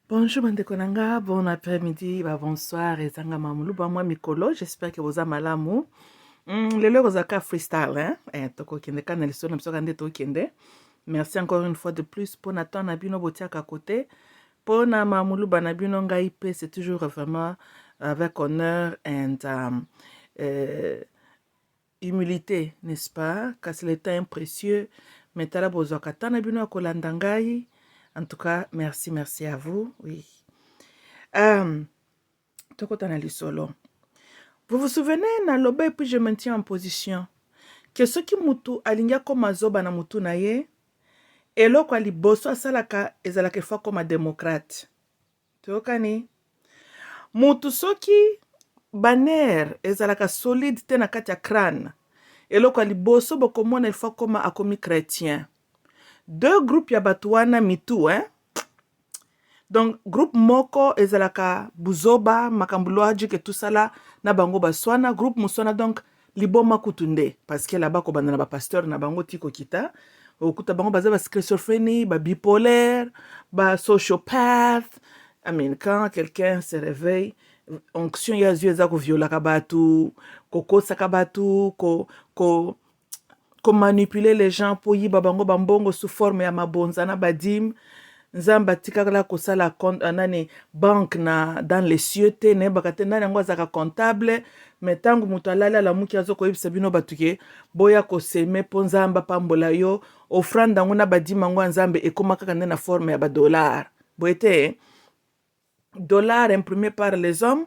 Bonjour Mandekonanga, bon après-midi, bonsoir et zanga mamulu, moi Mikolo, j'espère que vous avez malamu. Lelo kozaka freestyle, hein? Toko kende kana liso na biso kande to kende. Merci encore une fois de plus pour Nathan Nabino Botiak à côté. Pour na mamulu banabino ngaipe, c'est toujours vraiment avec honneur et humilité, n'est-ce pas? Car c'est le temps précieux. Mais tala bozwaka tanabino akolandangai. En tout cas, merci à vous. Oui. Tokotana lisolo. Vous vous souvenez, na loba et puis je me tiens en position. Que ce qui mutu alinga koma zoba na mutu na ye, eloko aliboso asalaka ezalaka fois comme démocrate. Tokani. Mutu soki banner ezalaka solide te na kati ya crâne. Eloko aliboso bokomona fois comme akomi chrétien. Deux groupes ya batu wana mitu, hein? Donc, groupe moko ezalaka buzoba, makambuluaji ke tout ça là, na bango baswana, groupe muswana donc liboma kutunde. Parce que là-bas, ko bandana ba pasteur na bango tiko kita, okuta bango baza ba schizophrène, ba bipolaire, ba sociopath. I mean, quand quelqu'un se réveille, onction ya zue za ko viola kabatu, ko kosa kabatu, ko manipuler les gens pour yiba bango bambongo sous forme ya mabonza na badim. Nzamba tikakala kosala nani banque na dans les cieux te ne bakate nani yango azaka comptable mais tangu mutu alali alamuki azo koyebisa bino batuke boya koseme mpo nzamba pambola yo offrande yango na badima yango ya nzambe ekoma kaka nde na forme ya badollar boye te dollar imprimé par les hommes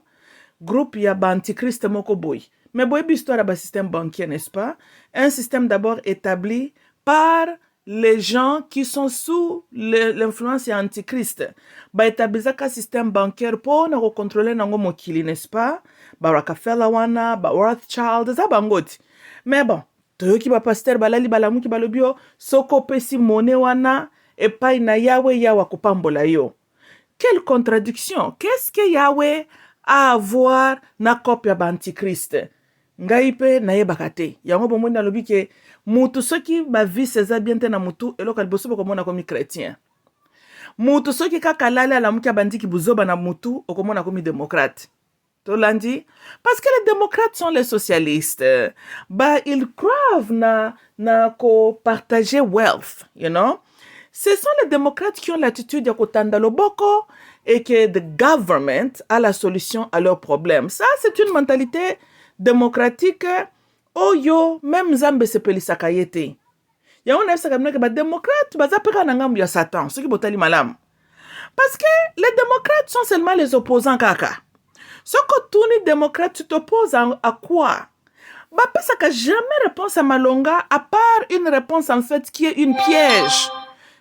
groupe ya ba-antichrist moko boye mais boyebi histoire ya basystème banquier n'est-ce pas un système d'abord établi par les gens qui sont sous l'influence ya antichrist baétablissaka système bancaire mpo na kocontrôler nango mokili n'est-ce pas ba Rockefeller wana ba Rothschild eza bango ti mais bon toyoki bapaster balali balamuki balobi yo soko opesi mone wana epai na yawe yawe akopambola yo. Quelle contradiction! Qu'est-ce que Yahweh a à voir na copie ba antichrist? Ngai pe na yebaka te yango bomoni nalobi ke mutu soki bavi seza bien te na mutu eloko liboso bokomona komi chrétien mutu soki kaka lali alamuki abandiki buzoba na mutu okomona komi démocrate tolandi parce que les démocrates sont les socialistes ils croient na ko partager wealth, you know. Ce sont les démocrates qui ont l'attitude de kotanda loboko et que the government a la solution à leurs problèmes. Ça, c'est une mentalité démocratique. Oh yo, même Zambé se pelisaka yete. Ya on a ça comme que ba démocrate baza peka na ngambu ya Satan, ce qui botali malam. Parce que les démocrates sont seulement les opposants kaka. Ce que tous les démocrates tu t'opposes à quoi? Ba pesaka jamais réponse à Malonga à part une réponse en fait qui est une piège.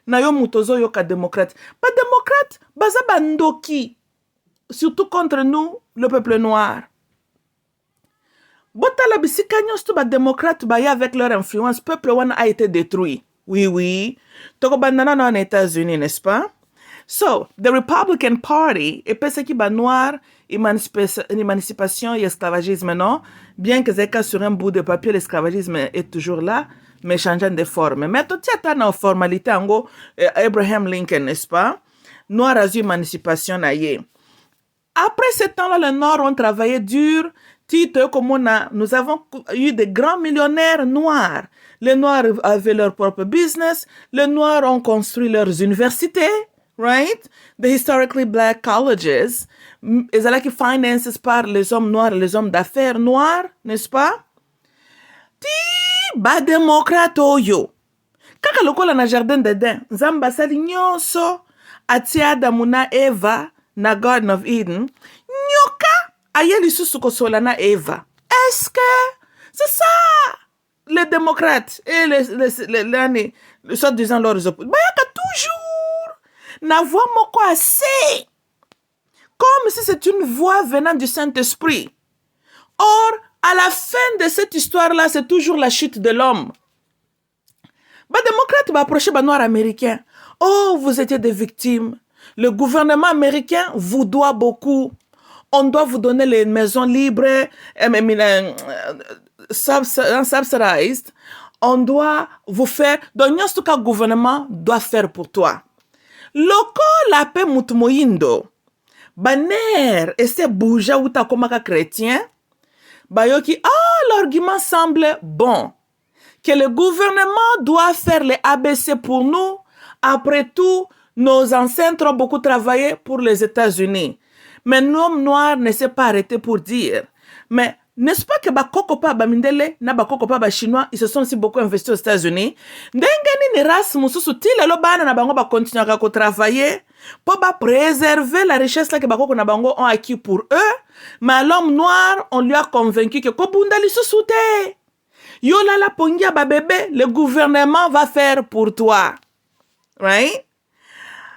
Na yo mutozo yo ka démocrate. Ba démocrate baza bandoki surtout contre nous le peuple noir. Botala bisika nyonso ba démocrate ba ya avec leur influence peuple wana a été détruit. Oui. Toko bandana na aux États-Unis, n'est-ce pas? So, the Republican Party est pensé qui ba noir émancipation et esclavagisme non, bien que c'est sur un bout de papier l'esclavagisme est toujours là, mais changeant de forme. Mais tout ça na formalité ango Abraham Lincoln, n'est-ce pas? Noir a eu émancipation na ye. Après ce temps-là, les Noirs ont travaillé dur. Nous avons eu des grands millionnaires noirs. Les Noirs avaient leur propre business. Les Noirs ont construit leurs universités, right? The historically black colleges. Ils allaient qui financés par les hommes noirs et les hommes d'affaires noirs, n'est-ce pas? Ti ba démocrate yo. Kaka lokola na jardin d'Eden, Nzamba sali nyonso atia Adamu na Eva na Garden of Eden. Nyoka ayeli susu kosola na Eva. Est-ce que c'est ça les démocrates et les soi-disant leurs opposants? Bayaka toujours na voix moko assez. Comme si c'est une voix venant du Saint-Esprit. Or, à la fin de cette histoire-là, c'est toujours la chute de l'homme. Les démocrates vont approcher les noirs américains. Oh, vous étiez des victimes. Le gouvernement américain vous doit beaucoup. On doit vous donner les maisons libres, subsidized. On doit vous faire. Donc, ce que le gouvernement doit faire pour toi. loko la pe mutu moyindo baner ese bouger uta komaka chrétien bayoki l'argument semble bon que le gouvernement doit faire les ABC pour nous. Après tout, nos ancêtres ont beaucoup travaillé pour les États-Unis. Mais l'homme noir ne s'est pas arrêté pour dire. Mais n'est-ce pas que Bakokopa Bamindele, na Bakokopa Chinois, ils se sont aussi beaucoup investis aux États-Unis? Ndengeni ni race mususu tile lo bana na bango ba continuer à travailler pour préserver la richesse là que Bakoko na bango ont acquis pour eux. Mais l'homme noir, on lui a convaincu que Kobunda li susute. Yola la pongia ba bébé, le gouvernement va faire pour toi. Right?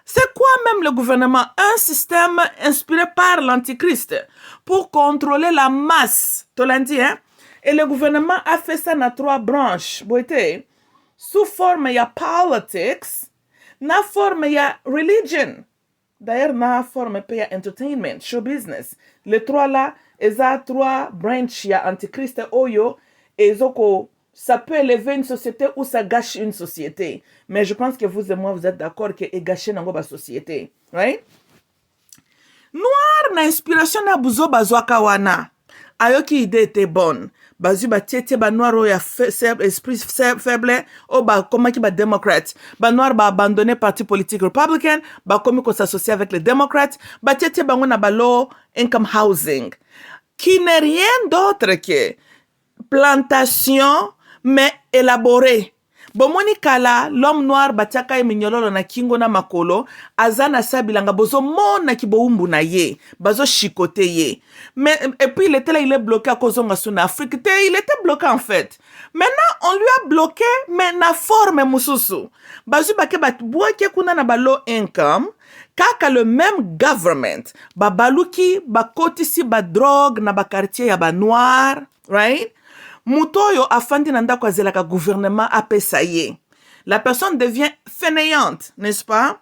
C'est quoi même le gouvernement? Un système inspiré par l'antichrist pour contrôler la masse. Tu l'as dit, hein? Et le gouvernement a fait ça dans 3 branches. Boité, sous forme, il y a politics, na forme, il y a religion. D'ailleurs, na forme, il y a entertainment, show business. Les 3 là, ils ont 3 branches. Il y a antichrist, oyo, et zoko. Ça peut élever une société ou ça gâche une société. Mais je pense que vous et moi, vous êtes d'accord que gâcher dans la société. Right? Noir na inspiration na buzo bazwaka wana. Ayoki idée était bonne. Bazu ba tiete ba noir o ya esprit faible o ba koma ki ba démocrate. Ba noir ba abandonné parti politique républicain, ba komi ko s'associer avec les démocrates, ba tiete ba ngona ba low income housing. Qui n'est rien d'autre que plantation mais élaboré. Bomoni kala, l'homme noir batiaka e minyololo na kingo na makolo, azana sabilanga bozo mona ki boumbu na ye, bazo chicoté ye. Mais, et puis il était là, il est bloqué à cause de Afrique. Il était bloqué en fait. Maintenant, on lui a bloqué, mais na forme mususu. Bazu bake batbouake kuna na ba low income, kaka le même government, ba baluki, ba kotisi, ba drogue, na ba quartier ya ba noir, right? Mutoyo afandi nanda kwa zelaka gouvernement apesaye. La personne devient fainéante, n'est-ce pas?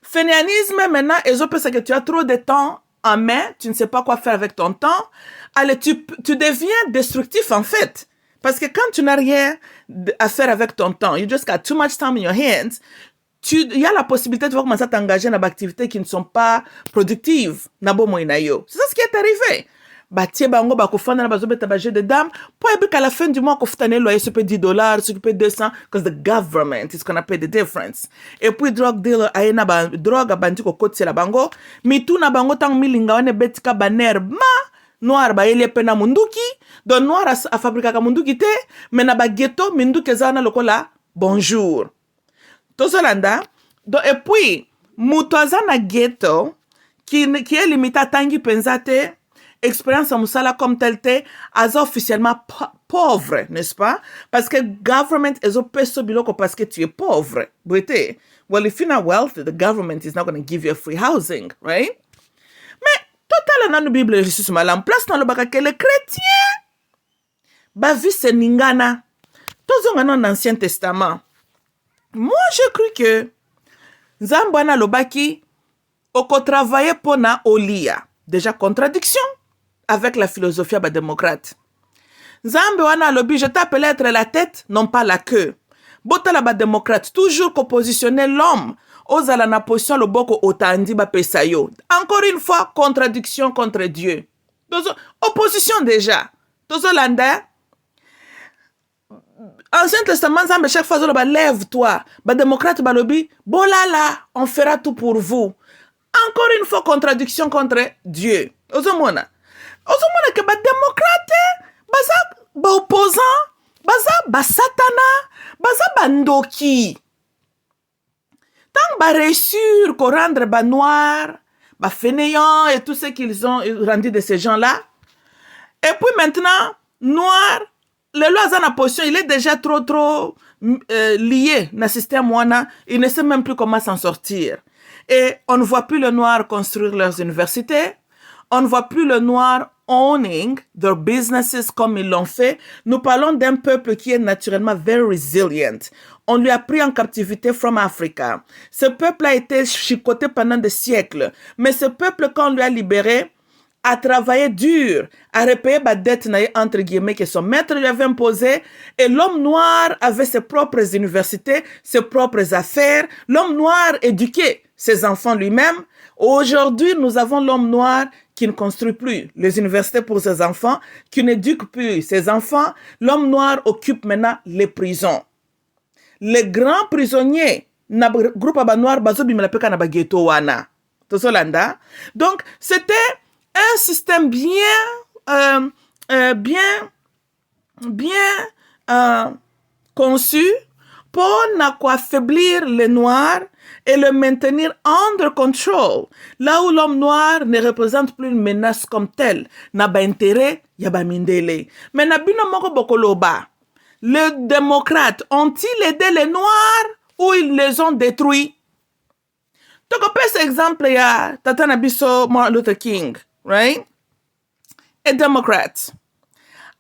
Fainéanisme, maintenant, parce que tu as trop de temps en main, tu ne sais pas quoi faire avec ton temps. Allez, tu deviens destructif en fait. Parce que quand tu n'as rien à faire avec ton temps, you just got too much time in your hands, il y a la possibilité de commencer à t'engager dans des activités qui ne sont pas productives. C'est ça ce qui est arrivé. Batie bango bakufanda na bazobeta baje de dames pour qu'à la fin du mois kufutane loyer se paye $10, se paye 200 because the government is gonna pay the difference. Et puis drug dealer ayena ba drogue bandi ko kotse la bango mitu na bango tang milinga wane betika baner ma noir ba ele pena munduki don noir a fabrika ka munduki te mena ba ghetto minduke zana lokola bonjour. Tozolanda et puis mutazana ghetto qui est limité à tangi penzate expérience à Moussala comme tel te, as officiellement pauvre, n'est-ce pas? Parce que government is a peso biloko parce que tu es pauvre. Well, if you're not wealthy, the government is not going to give you a free housing, right? Mais, total, dans la Bible, je suis mal en place dans le bac que les chrétiens, ba vie c'est ningana. Tous dans l'Ancien Testament. Moi, je cru que, Zambana lobaki, oko travailler pour na olia. Déjà, contradiction avec la philosophie des démocrates. Zambe wana lobby, je t'appelle être la tête, non pas la queue. Bota la démocrate, toujours qu'on positionnait l'homme aux ala na position le boko otandi ba pesayo. Encore une fois, contradiction contre Dieu. Opposition déjà. Tozo landa. Ancien Testament, Zambe chaque fois, lève-toi. Ba démocrate ba lobby, bolala, on fera tout pour vous. Encore une fois, contradiction contre Dieu. Ozomona que ba démocrate, ba opposant, ba satana, ba ndoki. Tant ba réussir qu'on rendre ba noir, ba fainéant et tout ce qu'ils ont rendu de ces gens-là. Et puis maintenant, noir, le loi en position, il est déjà trop lié dans le système wana, il ne sait même plus comment s'en sortir. Et on ne voit plus le noir construire leurs universités. On ne voit plus le noir owning their businesses comme ils l'ont fait. Nous parlons d'un peuple qui est naturellement very resilient. On lui a pris en captivité from Africa. Ce peuple a été chicoté pendant des siècles. Mais ce peuple, quand on lui a libéré, à travailler dur, à repayer la dette entre guillemets que son maître lui avait imposée. Et l'homme noir avait ses propres universités, ses propres affaires. L'homme noir éduquait ses enfants lui-même. Aujourd'hui, nous avons l'homme noir qui ne construit plus les universités pour ses enfants, qui n'éduque plus ses enfants. L'homme noir occupe maintenant les prisons. Les grands prisonniers, na groupe aba noir bazo bimela peka na ba ghetto wana. Tosolanda. Donc, c'était un système bien conçu pour affaiblir les noirs et le maintenir under control. Là où l'homme noir ne représente plus une menace comme telle, n'a pas intérêt, y a pas mindele. Mais n'a bino moko bokoloba. Les démocrates ont-ils aidé les noirs ou ils les ont détruits? Donc, par exemple, il y a Tata Nabiso Martin Luther King, right? Et démocrate.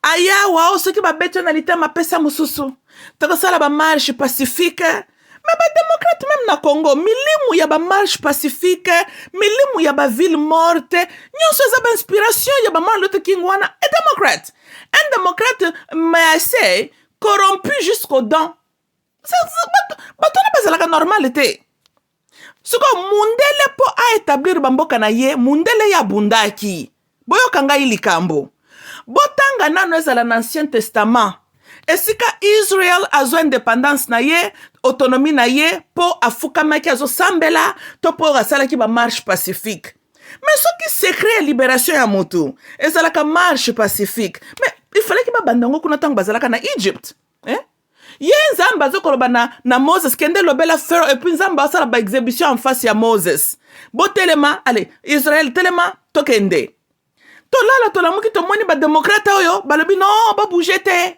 Aya wao ceux qui ba bétonalité ma pesa mususu. Toko sala ba marche pacifique. Mais ba démocrate même na Congo, milimu ya ba marche pacifique, milimu ya ba ville morte. Nyonso za ba inspiration ya ba Martin Luther King wana et démocrate. Un démocrate, may I say, corrompu jusqu'aux dents. Batona bazalaka normalité. Suko mundele po a établir bamboka na ye, mundele ya bundaki. Boyo kanga ili kambo. Botanga nano ezala na Ancien Testament. Esika Israel azo indépendance na ye, autonomie na ye, po afukamaki azo sambela, to po asalaki ba marche pacifique. Mais ce qui secret libération ya mutu, ezalaka marche pacifique. Mais il fallait que ba bandango kuna tango bazalaka na Egypte. Ye nzamba zo koloba na Moses kende lobela Pharaoh et puis nzamba asala ba exhibition en face ya Moses. Bo telema, allez, Israël telema tokende. To lala to lamuki to moni ba démocrate oyo, balobi non, ba bouger te.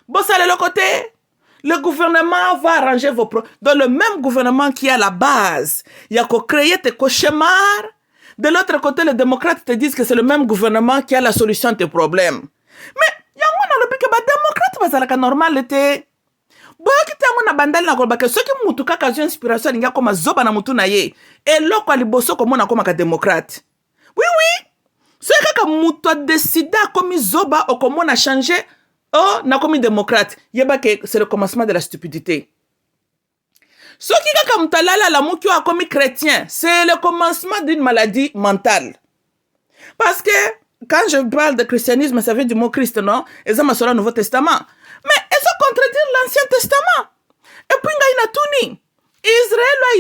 Bo sale le côté. Le gouvernement va arranger vos problèmes. Dans le même gouvernement qui est à la base, il y a qu'à créer tes cauchemars. De l'autre côté, les démocrates te disent que c'est le même gouvernement qui a la solution à tes problèmes. Mais il y a un autre que les démocrates bazalaka normal te. Boyoki tango na bandali na koloba ke soki mutu kaka zo inspiration linga koma zoba na mutu na ye eloko aliboso komona koma ka démocrate. Oui oui. Soki kaka mutu a décidé komi zoba o komona changer oh na komi démocrate. Yeba ke c'est le commencement de la stupidité. Soki kaka mutu alala la muki a komi chrétien, c'est le commencement d'une maladie mentale. Parce que quand je parle de christianisme, ça vient du mot Christ, non? Et ça m'a sur le Nouveau Testament. Mais ça contredit l'Ancien Testament. Et puis, il y a tout.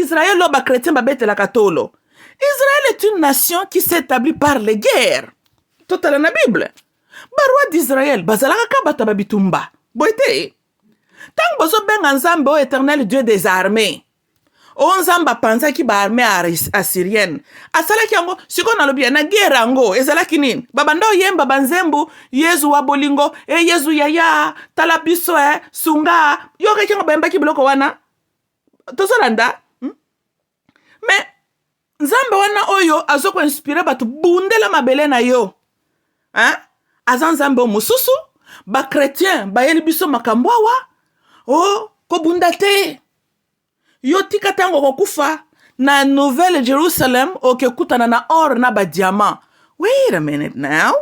Israël, ba chrétien, ba bête la catolo. Israël est une nation qui s'est établie par les guerres. Tout à la Bible. Barwa d'Israël, bazalaka kabata babitumba. Boite. Tant bozo ben nzambe éternel Dieu des armées. Onzamba panza ki ba armée assyrienne. Asala ki yango siko na lobi na guerre yango ezala kinin. Babando yemba banzembu Yesu wa bolingo e Yesu yaya talabiso sunga yoke ki ngaba ki biloko wana. Tozolanda. Mais nzambe wana oyo azoko inspirer batu bundela mabele na yo. Hein? Azan nzambe mususu ba chrétien ba yeli biso makambwawa. Oh, ko bundate. Yo tika tango kokufa na Nouvelle Jerusalem okekutana na or na ba diamant. Wait a minute now.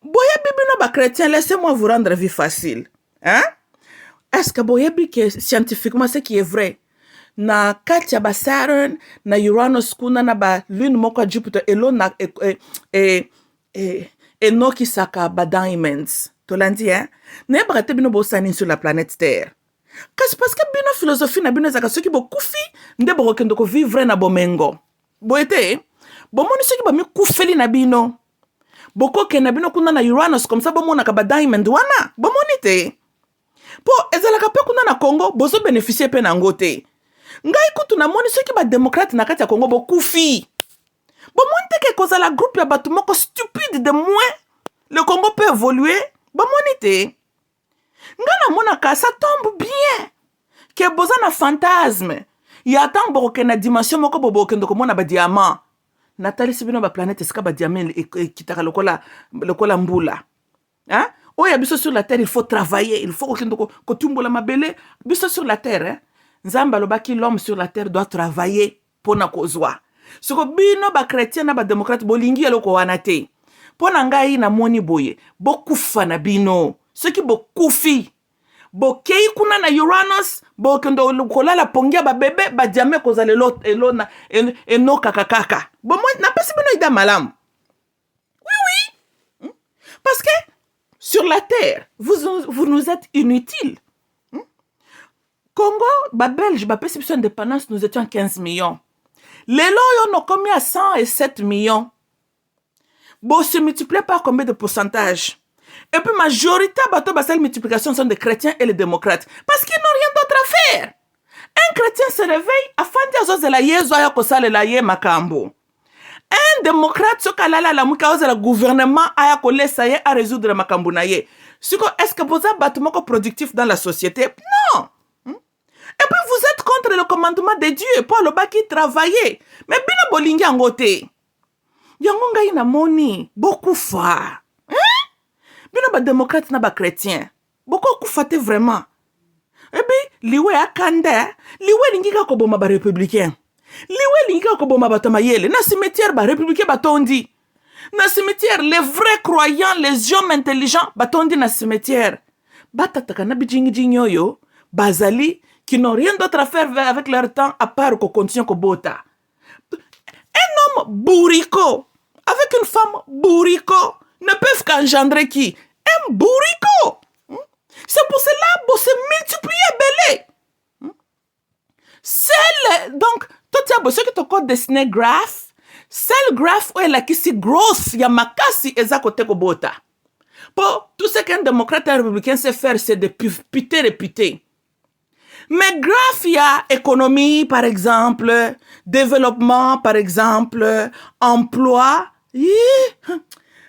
Boya bibi no ba chrétien, laissez-moi vous rendre vie facile. Hein? Est-ce que boya bibi que scientifiquement ce qui est vrai? Na katia ba Saturn, na Uranus kuna na ba lune moko Jupiter elo na no kisaka ba diamonds. Tolandi hein? Ne brate bino bo sani sur la planète Terre. Parce que bino philosophie na bino zaka soki bokufi nde bokendo ko vivre na bomengo. Boete bomoni soki ba mi kufeli na bino. Boko ke na bino kuna na Uranus comme ça bomona ka ba diamond wana. Bomoni te. Po ezalaka pe kuna na Congo bozo bénéficier pe na ngote. Ngai kutu na moni soki ba démocrate na kati ya Congo bokufi. Bomoni te ke koza la groupe ya batu moko stupide de moins le Congo peut évoluer. Bomoni te. Ngana mona ka ça tombe bien que boza na fantasme ya tant boko na dimension moko bobo kendo ko mona ba diamant natali sibino ba planète ska ba diamant kitaka lokola mbula hein oya biso sur la terre il faut travailler il faut kendo ko tumbola mabele biso sur la terre hein nzamba lobaki l'homme sur la terre doit travailler pona kozwa soko bino ba chrétien na ba démocrate bolingi eloko wana te Pona ngai na moni boye, bokufa na bino. Ceux qui bokufi. Bokei kuna na Uranus, bokendo kolala pongia ba bébé, ba diame kozale elo na eno kakakaka. Bon moi na pesi bino ida malam. Oui. Parce que sur la terre, vous nous êtes inutiles. Congo, ba Belge, ba pesi biso indépendance, nous étions 15 millions. Les lots ont commis à 107 millions. Bon, se multiplié par combien de pourcentage? Et puis, majorité de la multiplication sont des chrétiens et les démocrates. Parce qu'ils n'ont rien d'autre à faire. Un chrétien se réveille afin de la yezoya kosale la ye makambo. Un démocrate se kalala la mukaoze la gouvernement aya kolesa ye à résoudre makambo na ye. Est-ce que vous avez bâtiment productif dans la société? Non. Et puis vous êtes contre le commandement de Dieu pour le bas qui travaillait. Mais bino bolingi angote. Yango ngai na moni beaucoup fa. Bino ba démocrate na ba chrétien. Beaucoup kufate vraiment. Et puis liwe akanda, liwe lingika ko boma ba républicain. Liwe lingika ko boma ba tamayele na cimetière ba républicain ba tondi. Na cimetière les vrais croyants, les hommes intelligents ba tondi na cimetière. Batataka na bijingi jinyoyo bazali qui n'ont rien d'autre à faire avec leur temps à part qu'on continue qu'on bota. Un homme bourrico avec une femme bourrico ne peuvent qu'engendrer qui? Un bourrico. C'est pour cela que se multiplier belé. Celle, donc, tout ça, ce qui te code dessiné graph, celle graph où elle a qui si grosse, il y a makasi et ça côté bota. Pour tout ce qu'un démocrate et un républicain sait faire, c'est de réputer. Mais graph, il y a économie, par exemple, développement, par exemple, emploi.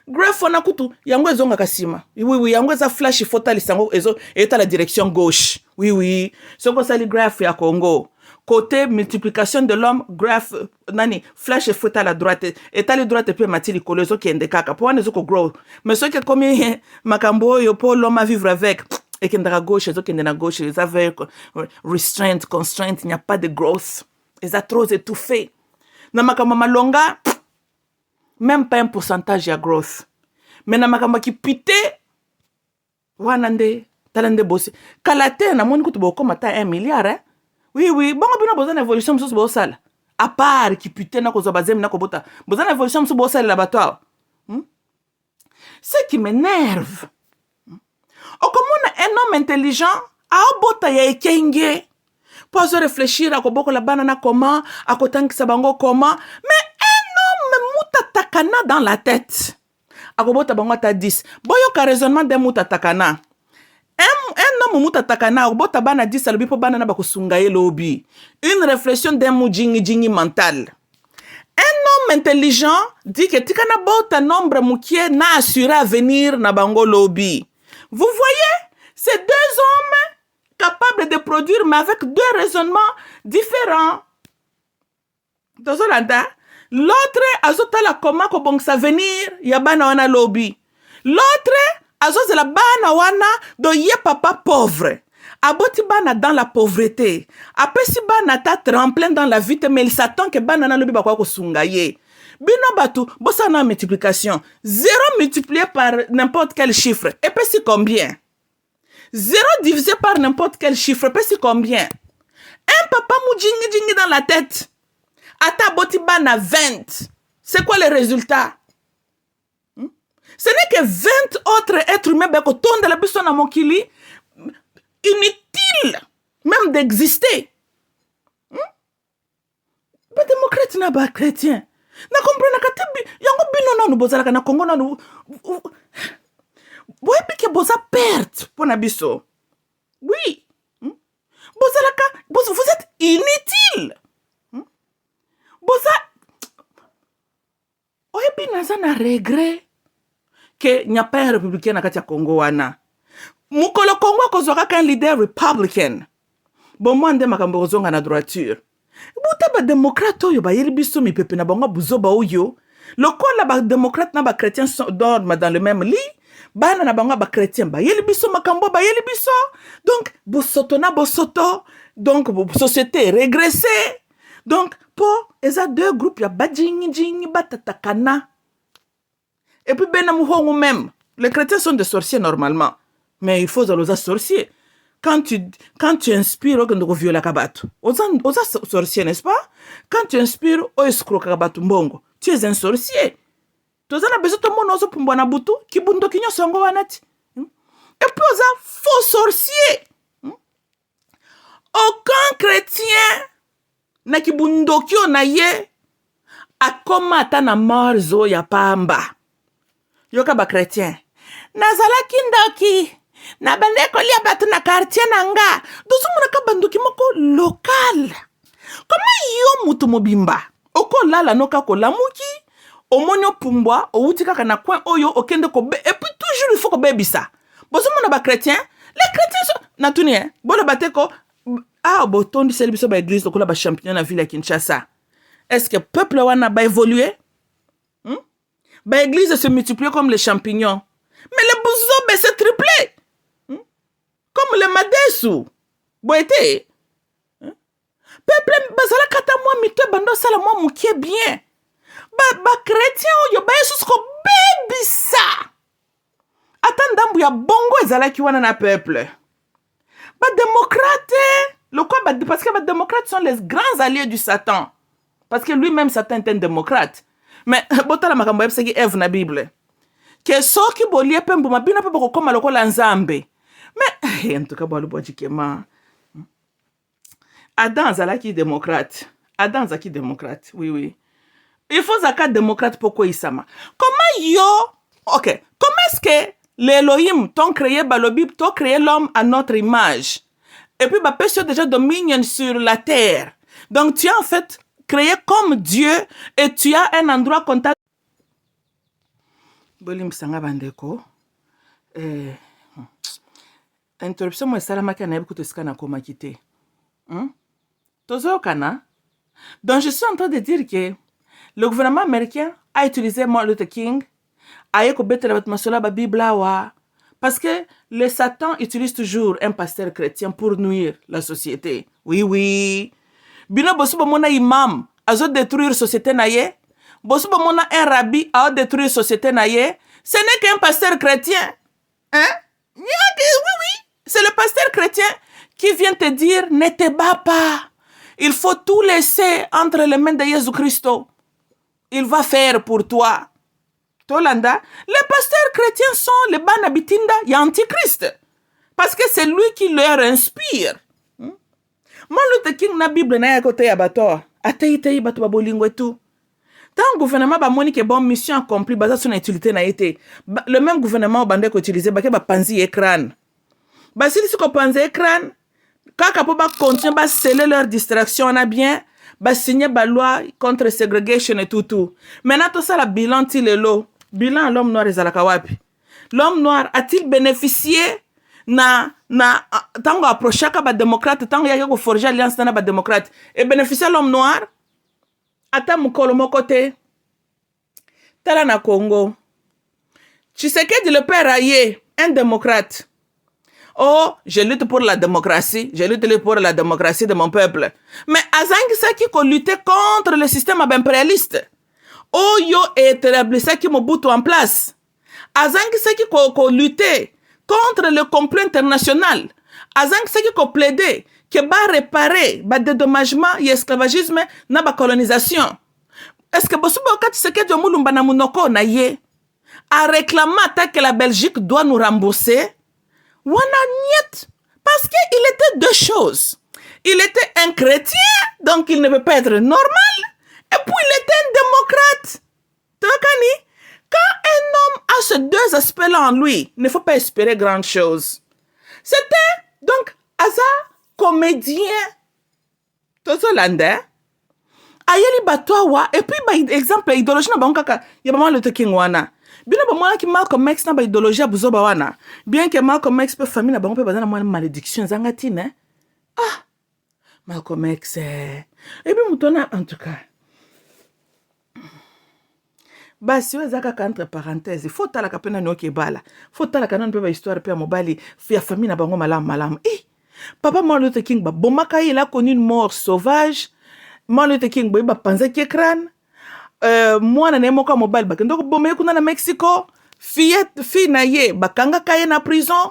Graph, on a kutu, yango ezonga kasima. Oui, yango eza flash fota lisango ezo eta la direction gauche. Oui. Ce qu'on s'appelle graph ya Congo. Côté multiplication de l'homme, graph, nani, flash fota la droite. Eta la droite peut matili kolezo qui endekaka. Pour on ezoko grow. Mais ce qui est comme makambo yo pour l'homme à vivre avec. Et qui est à gauche, et qui est à gauche, ils avaient restraint, constraint, il n'y a pas de growth. Ils ont trop étouffé. Dans ma kama longa, même pas un pourcentage de growth. Mais dans ma kama qui pite, wanande, talande bossé. Kalate, na moni kutu boko mata 1 milliard, hein? Oui, bon, on a besoin d'évolution, monsieur Bossal. À part qui pite, na kozo bazem, na kobota. Besoin d'évolution, monsieur Bossal, l'abattoir. Ce qui m'énerve, oh, comme on a un homme intelligent, a obota ya ekenge. Pour se réfléchir à koboko la banana comment, à kotanki sabango comment. Mais un homme mutatakana dans la tête. A kobota bango ta 10. Boyo ka raisonnement de mutatakana. Un homme mutatakana, obota bana 10 alobi po banana bako sungaye lobi. Une réflexion d'un jingi mental. Un homme intelligent dit que tikana bota nombre mukie na assuré à venir na bango lobi. Vous voyez, ces deux hommes capables de produire, mais avec deux raisonnements différents. L'autre, azotala koma ko bon sa venir, yabana wana lobby. L'autre, azotala bana wana do ye papa pauvre. Aboti bana dans la pauvreté. Apesi bana ta tremplin dans la vie, mais il s'attend que bana na lobby bakwa ko sungaye. Bino batu, bossa na multiplication. 0 multiplié par n'importe quel chiffre. Et puis c'est combien? 0 divisé par n'importe quel chiffre. Et puis c'est combien? Un papa mou jingi dans la tête. Ata boti bana 20. C'est quoi le résultat? Ce n'est que 20 autres êtres humains qui de la personne à mon kili. Inutile même d'exister. Pas démocrate n'a pas chrétien. Na comprendre que yango bino nanu bozalaka na Congo nanu boye pike boza perte pour na biso. Oui. Bozalaka vous êtes inutile. Boza oye binaza na regret que n'y a pas un républicain na kati ya Congo wana. Mukolo Congo kozwaka un leader republican. Bon moi nde makambo kozonga na droiture. Buta ba démocrate oyo ba yeli biso mi pepe na bango buzoba oyo. Lokola ba démocrate na ba chrétien dorment dans le même lit. Bana na bango ba chrétien ba yeli biso makambo ba yeli biso. Donc bosoto na bosoto. Donc société régressée. Donc pour eza deux groupes ya ba jingi batatakana. Et puis, ben amuhongu même. Les chrétiens sont des sorciers normalement. Mais il faut les sorciers. Quand tu inspires, on viola kabatu. Osa sorcier, n'est-ce pas? Quand tu inspires, on escroc kabatu mbongo. Tu es un sorcier. Tu as besoin de mon oso pumbwana butu, ki bundo kinyo songo wanati. Et puis, osa faux sorcier. Aucun chrétien na ki bundo kyo na ye akoma ata na morzo ya pamba. Yoka ba chrétien. Nazalaki ndoki. Na bandeko lia batu na quartier nanga. Dozo muna banduki moko local. Comment yo mutu mobimba? Oko lala noka ko lamuki. Omonyo pumbwa. Outi kaka na coin oyo okende ko be. Et puis toujours il faut ko bebisa. Bozo muna ba chrétien. Les chrétiens sont. Natuni hein. Bolo bateko. Ah botondi selbiso ba église lokola ba champion na ville ya Kinshasa. Est-ce que peuple wana ba évoluer? Ba église se multiplie comme les champignons. Mais le bouzo s'est triplé. Comme le madesu. Boité. Peuple bazala kata moi mito bando sala moi moukie bien. Ba chrétien yo ba yesus ko bebisa. Attendambu ya bongo ezala ki wana na peuple. Ba démocrate. Le quoi parce que les démocrates sont les grands alliés du Satan. Parce que lui-même Satan est un démocrate. Mais botala makambo yebisa ki Eve na Bible. Que soki bolie pembo mabina pe boko koma lokola nzambe. Mais en tout cas bolu bojikema. Adam zalaki démocrate. Adam zaki démocrate. Oui. Il faut zaka démocrate pourquoi isama. Comment yo OK, comment est-ce que l'Elohim t'ont créé balobi, t'ont créé l'homme à notre image. Et puis bah personne déjà domine sur la terre. Donc tu as en fait créé comme Dieu et tu as un endroit contact. Bolim sanga bandeko. Interruption moi salamaka na yebukuto skana koma kite. Tozo kana. Donc je suis en train de dire que le gouvernement américain a utilisé Martin Luther King a écouté la Bible ba Bible wa parce que le Satan utilise toujours un pasteur chrétien pour nuire la société. Oui. Bino bosu mona imam azo détruire société na ye. Bosu mona un rabbi a détruire société na ye. Ce n'est qu'un pasteur chrétien. Hein? Oui. C'est le pasteur chrétien qui vient te dire ne te bats pas. Il faut tout laisser entre les mains de Jésus-Christ. Il va faire pour toi. Tolanda, les pasteurs chrétiens sont les banabitinda et antichrist. Parce que c'est lui qui leur inspire. Martin Luther King na Bible na yakote ya bato. Atei bato babolingo et tout. Tant le gouvernement ba moni que bon mission accomplie basa son utilité na été. Le même gouvernement bande ko utiliser ba ke ba panzi écran. Ba si ko panzi écran, kaka po ba continuer ba sceller leur distraction na bien, ba signer ba loi contre segregation et tout. Maintenant tout ça la bilan ti lelo. Bilan l'homme noir ezalaka wapi? L'homme noir a-t-il bénéficié na tango approchaka ba démocrate tango yake ko forger alliance na ba démocrate et bénéficier l'homme noir? Ata mukolo moko te. Tala na Congo. Tshisekedi le père aye, un démocrate. Oh, je lutte pour la démocratie. Je lutte pour la démocratie de mon peuple. Mais azangi sa ki ko lutter contre le système impérialiste. Oh yo établissé qui Mobutu en place. Azangi sa ki ko lutter contre le complot international. Azangi sa ki ko plaider que ba réparer ba dédommagement et esclavagisme na ba colonisation. Est-ce que bosubo kati seke jo mulumba na munoko na ye a réclamé que la Belgique doit nous rembourser? Wana niet parce que il était deux choses. Il était un chrétien donc il ne peut pas être normal et puis il était un démocrate. Tokani, quand un homme a ces deux aspects-là en lui, il ne faut pas espérer grand chose. C'était donc hasard comédien tozolanda ayeli batwa et puis ba exemple idéologie na bankaka ya ba Martin Luther King wana bino ba mwana ki Malcolm X na ba idéologie buzoba wana bien que Malcolm X pe famille na bango pe bazana mwana malédiction zanga tine Malcolm X et puis mutona en tout cas basi wezaka entre parenthèses il faut tala kapena noke bala faut tala kana pe ba histoire pe mobali ya famille na bango malam Papa Martin Luther King, il a connu une mort sauvage. Martin Luther King, il a pensé qu'il crâne. mwana na ye moko ya mobali bakende koboma ye kuna na Mexico, fille na ye bakangaka ye na prison,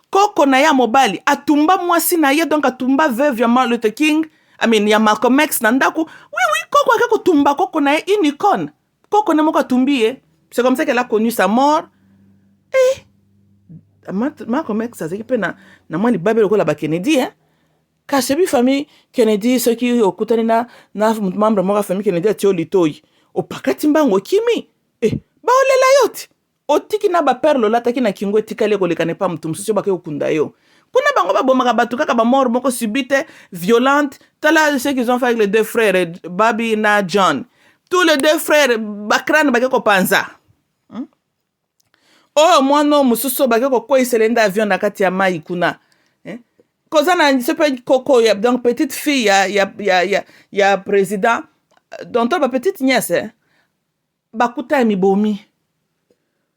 koko na ye ya mobali atumba mwasi na ye, donc atumba veuve ya Martin Luther King, ya Malcolm X na ndako. Oui, koko ake kotumba koko na ye une icône, koko na moko atumbi ye. C'est comme ça qu'elle a connu sa mort. Malcolm X azaki pe na mwa libabe lokola ba Kennedy, kasi bi famille Kennedy soki okutani na membre moko ya famille Kennedy atio litoi opakati mbango kimi baolela yo ti otiki na bapere lolataki na kingo etikali kolekane pa mutu mosusu bake okunda yo kuna bango babomaka bato kaka bamort moko subite violente. Tala ce qu'ils ont fait avec les deux frères Bobby na John, tous les deux frères bakrane bake kopanza. Oh mwana mosusu bake kokoisele nda avion na kati ya mai kuna. Kozana sepe koko ya donc petite fille ya président donc ba petite nièce bakuta mibomi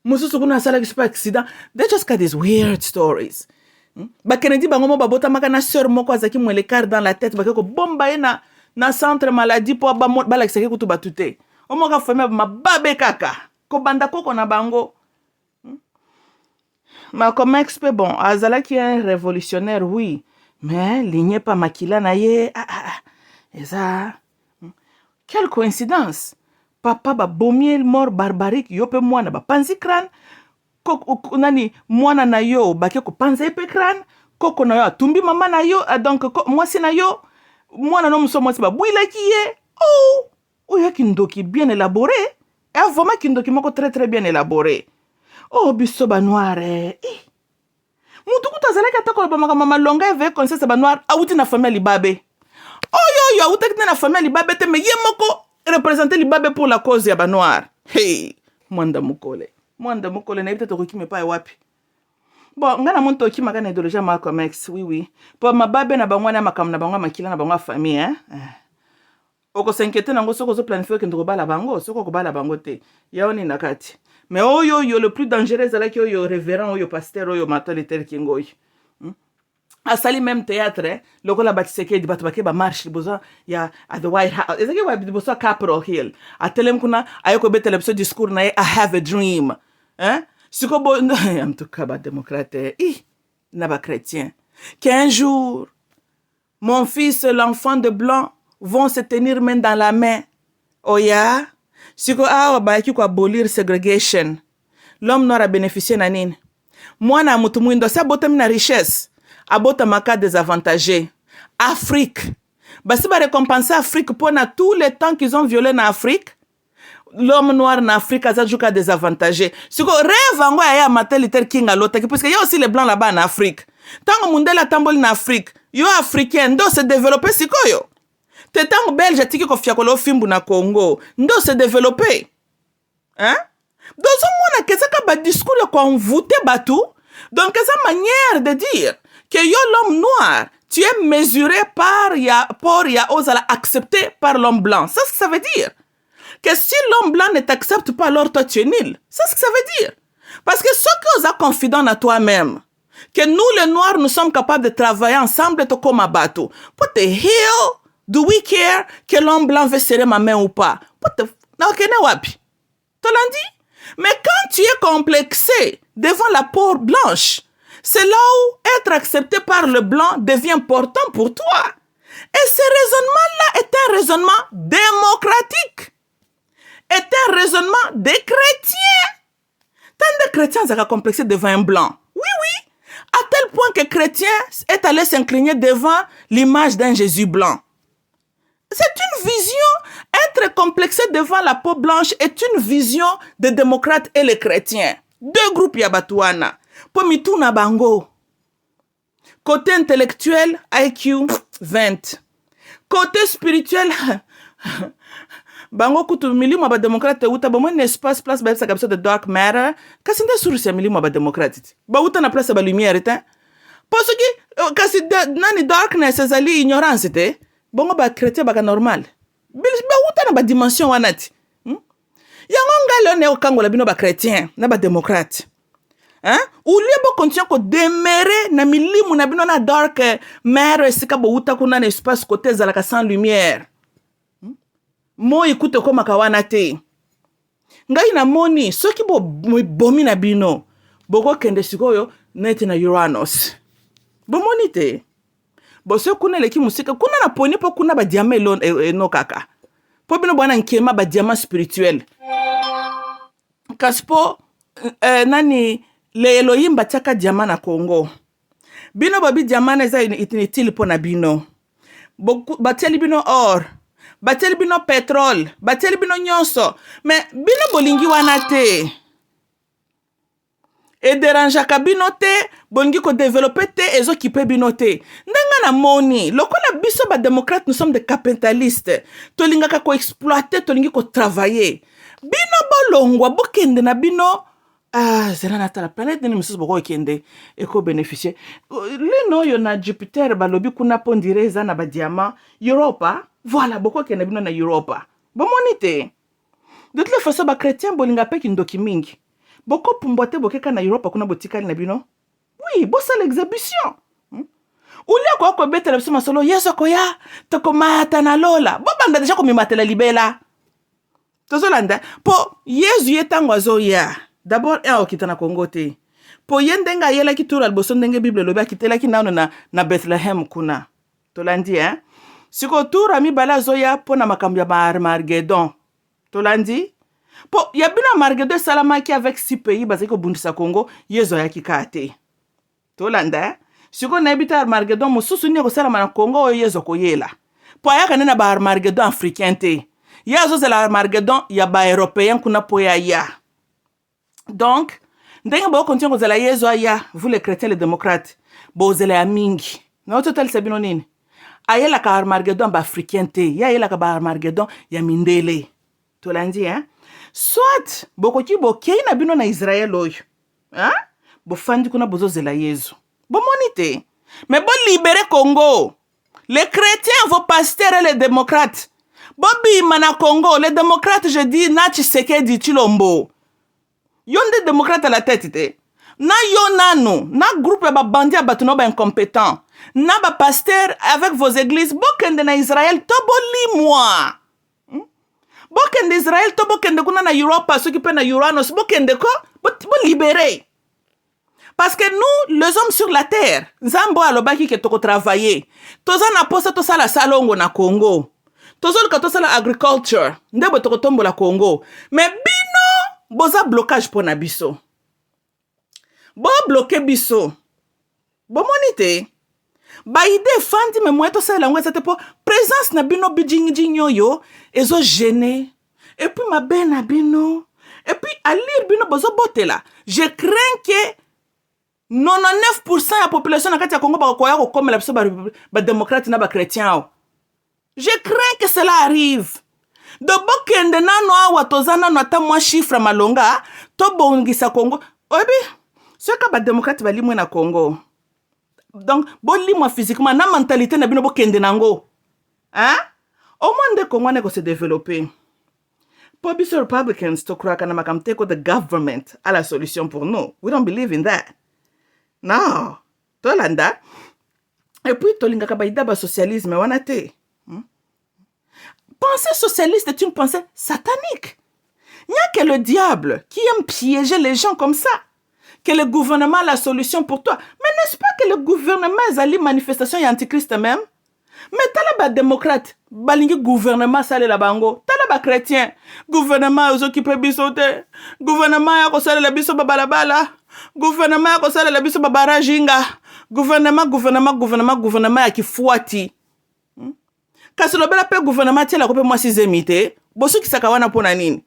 mosusu kuna sala ki accident. They just got these weird stories. Ba Kennedy bango mo babota maka na sœur moko azaki mwele car dans la tête bake ko bomba ye na centre maladie po ba la kisaki kutu batute omoka famille mababe kaka ko banda koko na bango. Malcolm X, bon, Azala qui est un révolutionnaire, oui, mais ligné pas makila na ye, et ça, quelle coïncidence. Papa ba bomier mort barbarique, yo pe mwana ba panzi crâne, nani mwana na yo ba ke ko panza pe crâne, koko na yo tumbi mama na yo, donc mwasi na yo, mwana no muso mwasi ba bouila ki ye, oh, ya kindoki bien élaboré, et vraiment kindoki moko très très bien élaboré. Oh, biso ba noire. Mutu kutazalaki atako ba mama longa eve conscience ba noire awuti na famille libabe. Oh yo awuti na famille libabe te me ye moko représenter libabe pour la cause ya ba noire. Hey, mwanda mukole na ibita to kime pa wapi. Bon, ngana muntu okima na idéologie Malcolm X, oui. Po mababe na bangwana makam na bangwa makila na bangwa famille, Oko s'inquiéter nango soko zo planifier ke ndoko bala bango, soko ko bala bango te. Yaoni nakati. Mais le plus dangereux c'est là que yo révérend yo pasteur yo Martin Luther King oyo. Asali même théâtre, lokola batiseke di bato bake ba marche liboza ya at the White House. Ezaki wa liboza Capitol Hill. Atelem kuna ayoko betele episode discours na I have a dream. Siko bo en tout cas ba démocrate na ba chrétien. Qu'un jour mon fils l'enfant de blanc vont se tenir main dans la main. Oh ya siko awa baiki kwa abolir segregation. L'homme noir a bénéficié na nini? Mwana mutu mwindo sa botem na richesse. Abota maka désavantagé. Afrique. Basi ba récompenser Afrique pour na tous les temps qu'ils ont violé na Afrique. L'homme noir en Afrique a déjà désavantagé. Siko rêve ango ya Martin Luther King a l'autre parce qu'il y a aussi les blancs là-bas en Afrique. Tant mundela tambol na Afrique, yo africain ndo se développer siko yo. Te tango belge tiki ko fiakolo fimbu na Congo, ndo se développer. Dozo mona kezaka ba discours ko envoûté batou. Donc esa manière de dire que yo l'homme noir, tu es mesuré par ya osala accepté par l'homme blanc. C'est ce que ça veut dire. Que si l'homme blanc ne t'accepte pas, alors toi tu es nul. C'est ce que ça veut dire. Parce que ce que vous avez confident à toi-même, que nous les noirs, nous sommes capables de travailler ensemble comme un bateau. What the hell do we care que l'homme blanc veut serrer ma main ou pas? Mais quand tu es complexé devant la peau blanche, c'est là où être accepté par le blanc devient important pour toi. Et ce raisonnement-là est un raisonnement démocratique. Est un raisonnement des chrétiens. Tant de chrétiens sont complexés devant un blanc. Oui. À tel point que chrétien est allé s'incliner devant l'image d'un Jésus blanc. C'est une vision, être complexé devant la peau blanche est une vision des démocrates et les chrétiens. Deux groupes yabatouana. Pomituna bango. Côté intellectuel, IQ 20. Côté spirituel, bango kutu milimu aba démocrate uta ba mon espace place ba sa kapso de dark matter. Kasinde source milimu aba démocrate. Ba uta na place ba lumière te. Parce que kasi nani darkness ezali ignorance te. Bongo ba chrétien ba normal. Ba uta na ba dimension wanati. Yango ngalo ne okangola bino ba chrétien na ba démocrate. Ou liebo continue ko demeurer na milimu na bino na dark matter sika bo uta kuna na espace côté zalaka sans lumière. mo écoute komaka wana te ngai namoni soki bomi na bino bokokende sikoyo neti na Uranus bomoni te boso kuna eleki musika kuna na poni mpo kuna badiama enokaka mpo bino bwana nkema badiama spirituel kasi mpo nani le Elohim batiaka diama na Congo bino babi diama na eza inutile mpo na bino batieli bino or batieli bino pétrole batieli bino nyonso mais bino bolingi wana te ederangeaka bino te bolingi kodevelope te ezokipe bino te ndenga na moni lokola biso badémocrate nous sommes des capitalistes tolingaka koexploite tolingi kotravaille bino bolongwa bokende na bino zela natala planète nini mosusu bokokende ekobénéficie lino oyo na Jupiter balobi kuna mpo ndire eza na badiama Europa voilà bokokende bino na Europa bomoni te de toute façon bachrétien bolinga mpe kindoki mingi bokopumbwa te bokeka na Europa kuna botikali na bino oui bosala exhibition ulia kokobetela biso masolo yesu koya tokomata na lola bobanda deja komimatela libela tozolanda mpo yesu ye ntango azoya d'abord okita na Congo te mpo ye ndenge ayelaki turu liboso ndenge bible elobi akitelaki nano na Bethlehem kuna tolandi siko turu amibale azoya mpo na makambo ya Armageddon tolandi mpo ya bino Armageddon esalamaki avec 6 pays bazali kobundisa Congo yesu ayaki kaka te tolanda siko nayebi te Armageddon mosusu nini ekosalama na Congo oyo yesu akoyela mpo ayaka nde na Armageddon africain te ye azozela Armageddon ya baeuropéen kuna mpo ya donc ndenge bokontinue kozela yesu aya vous les chrétiens les démocrates bozela ya mingi naototalisa bino nini ayelaka Armageddon baafricain te ye ayelaka Armageddon ya mindele tolandi soit bokoki bokei na bino na Israel oyo bofandi kuna bozozela yesu bomoni te mais bolibere Congo les chrétiens vos pasteurs et les démocrates bobima na Congo les démocrates je dis na Tshisekedi Tshilombo yo nde démocrate à la tête te na yo nano na groupe ya babandi ya bato no baincompétent na bapasteur avec vos églises bokende na Israël to bolimwa bokende Israël to bokende kuna na Europa soki mpe na Uranus bokende ko bolibere parce que nous les hommes sur la terre nzambo alobaki ke toko travailler toza na posa tosala salongo na Congo tozoluka tosala agriculture nde bo toko tombola Congo mais bino boza blocage mpo na biso bo bloqué biso bomoni te baide fandi me moye tosala yango eza te mpo présence na bino bijingijingi oyo ezogene et puis mabe na bino et puis alire bino bozobotela je crains que 99% ya population na kati ya Congo bakoya kokomela biso badémocrate na bachrétien je crains que cela arrive de bokende nano awa toza nano ata mwa chiffre malonga to bongisa Congo oyebi soka badémocrate balimwe na Congo donc bolimwa physiquement na mentalité na bino bokende nango au moins nde Congo ne ko se développer po biso Republicans to kraka na makamteko the government a la solution pour nous we don't believe in that no tolanda et puis tolingaka baida ba socialisme wana te Pensée socialiste est une pensée satanique. Il n'y a que le diable qui aime piéger les gens comme ça. Que le gouvernement a la solution pour toi. Mais n'est-ce pas que le gouvernement a les manifestations et antichrist même? Mais t'as les démocrates, balingi gouvernement sale la bango. T'as les chrétiens, gouvernement aux occupés bisote. Gouvernement a kosale la biso babalabala. Gouvernement a kosale la biso babarajinga. Gouvernement ya kifuati. Kasi lobela pe gouvernement tiela ko pe moi 6e te bosu kisaka wana pona nini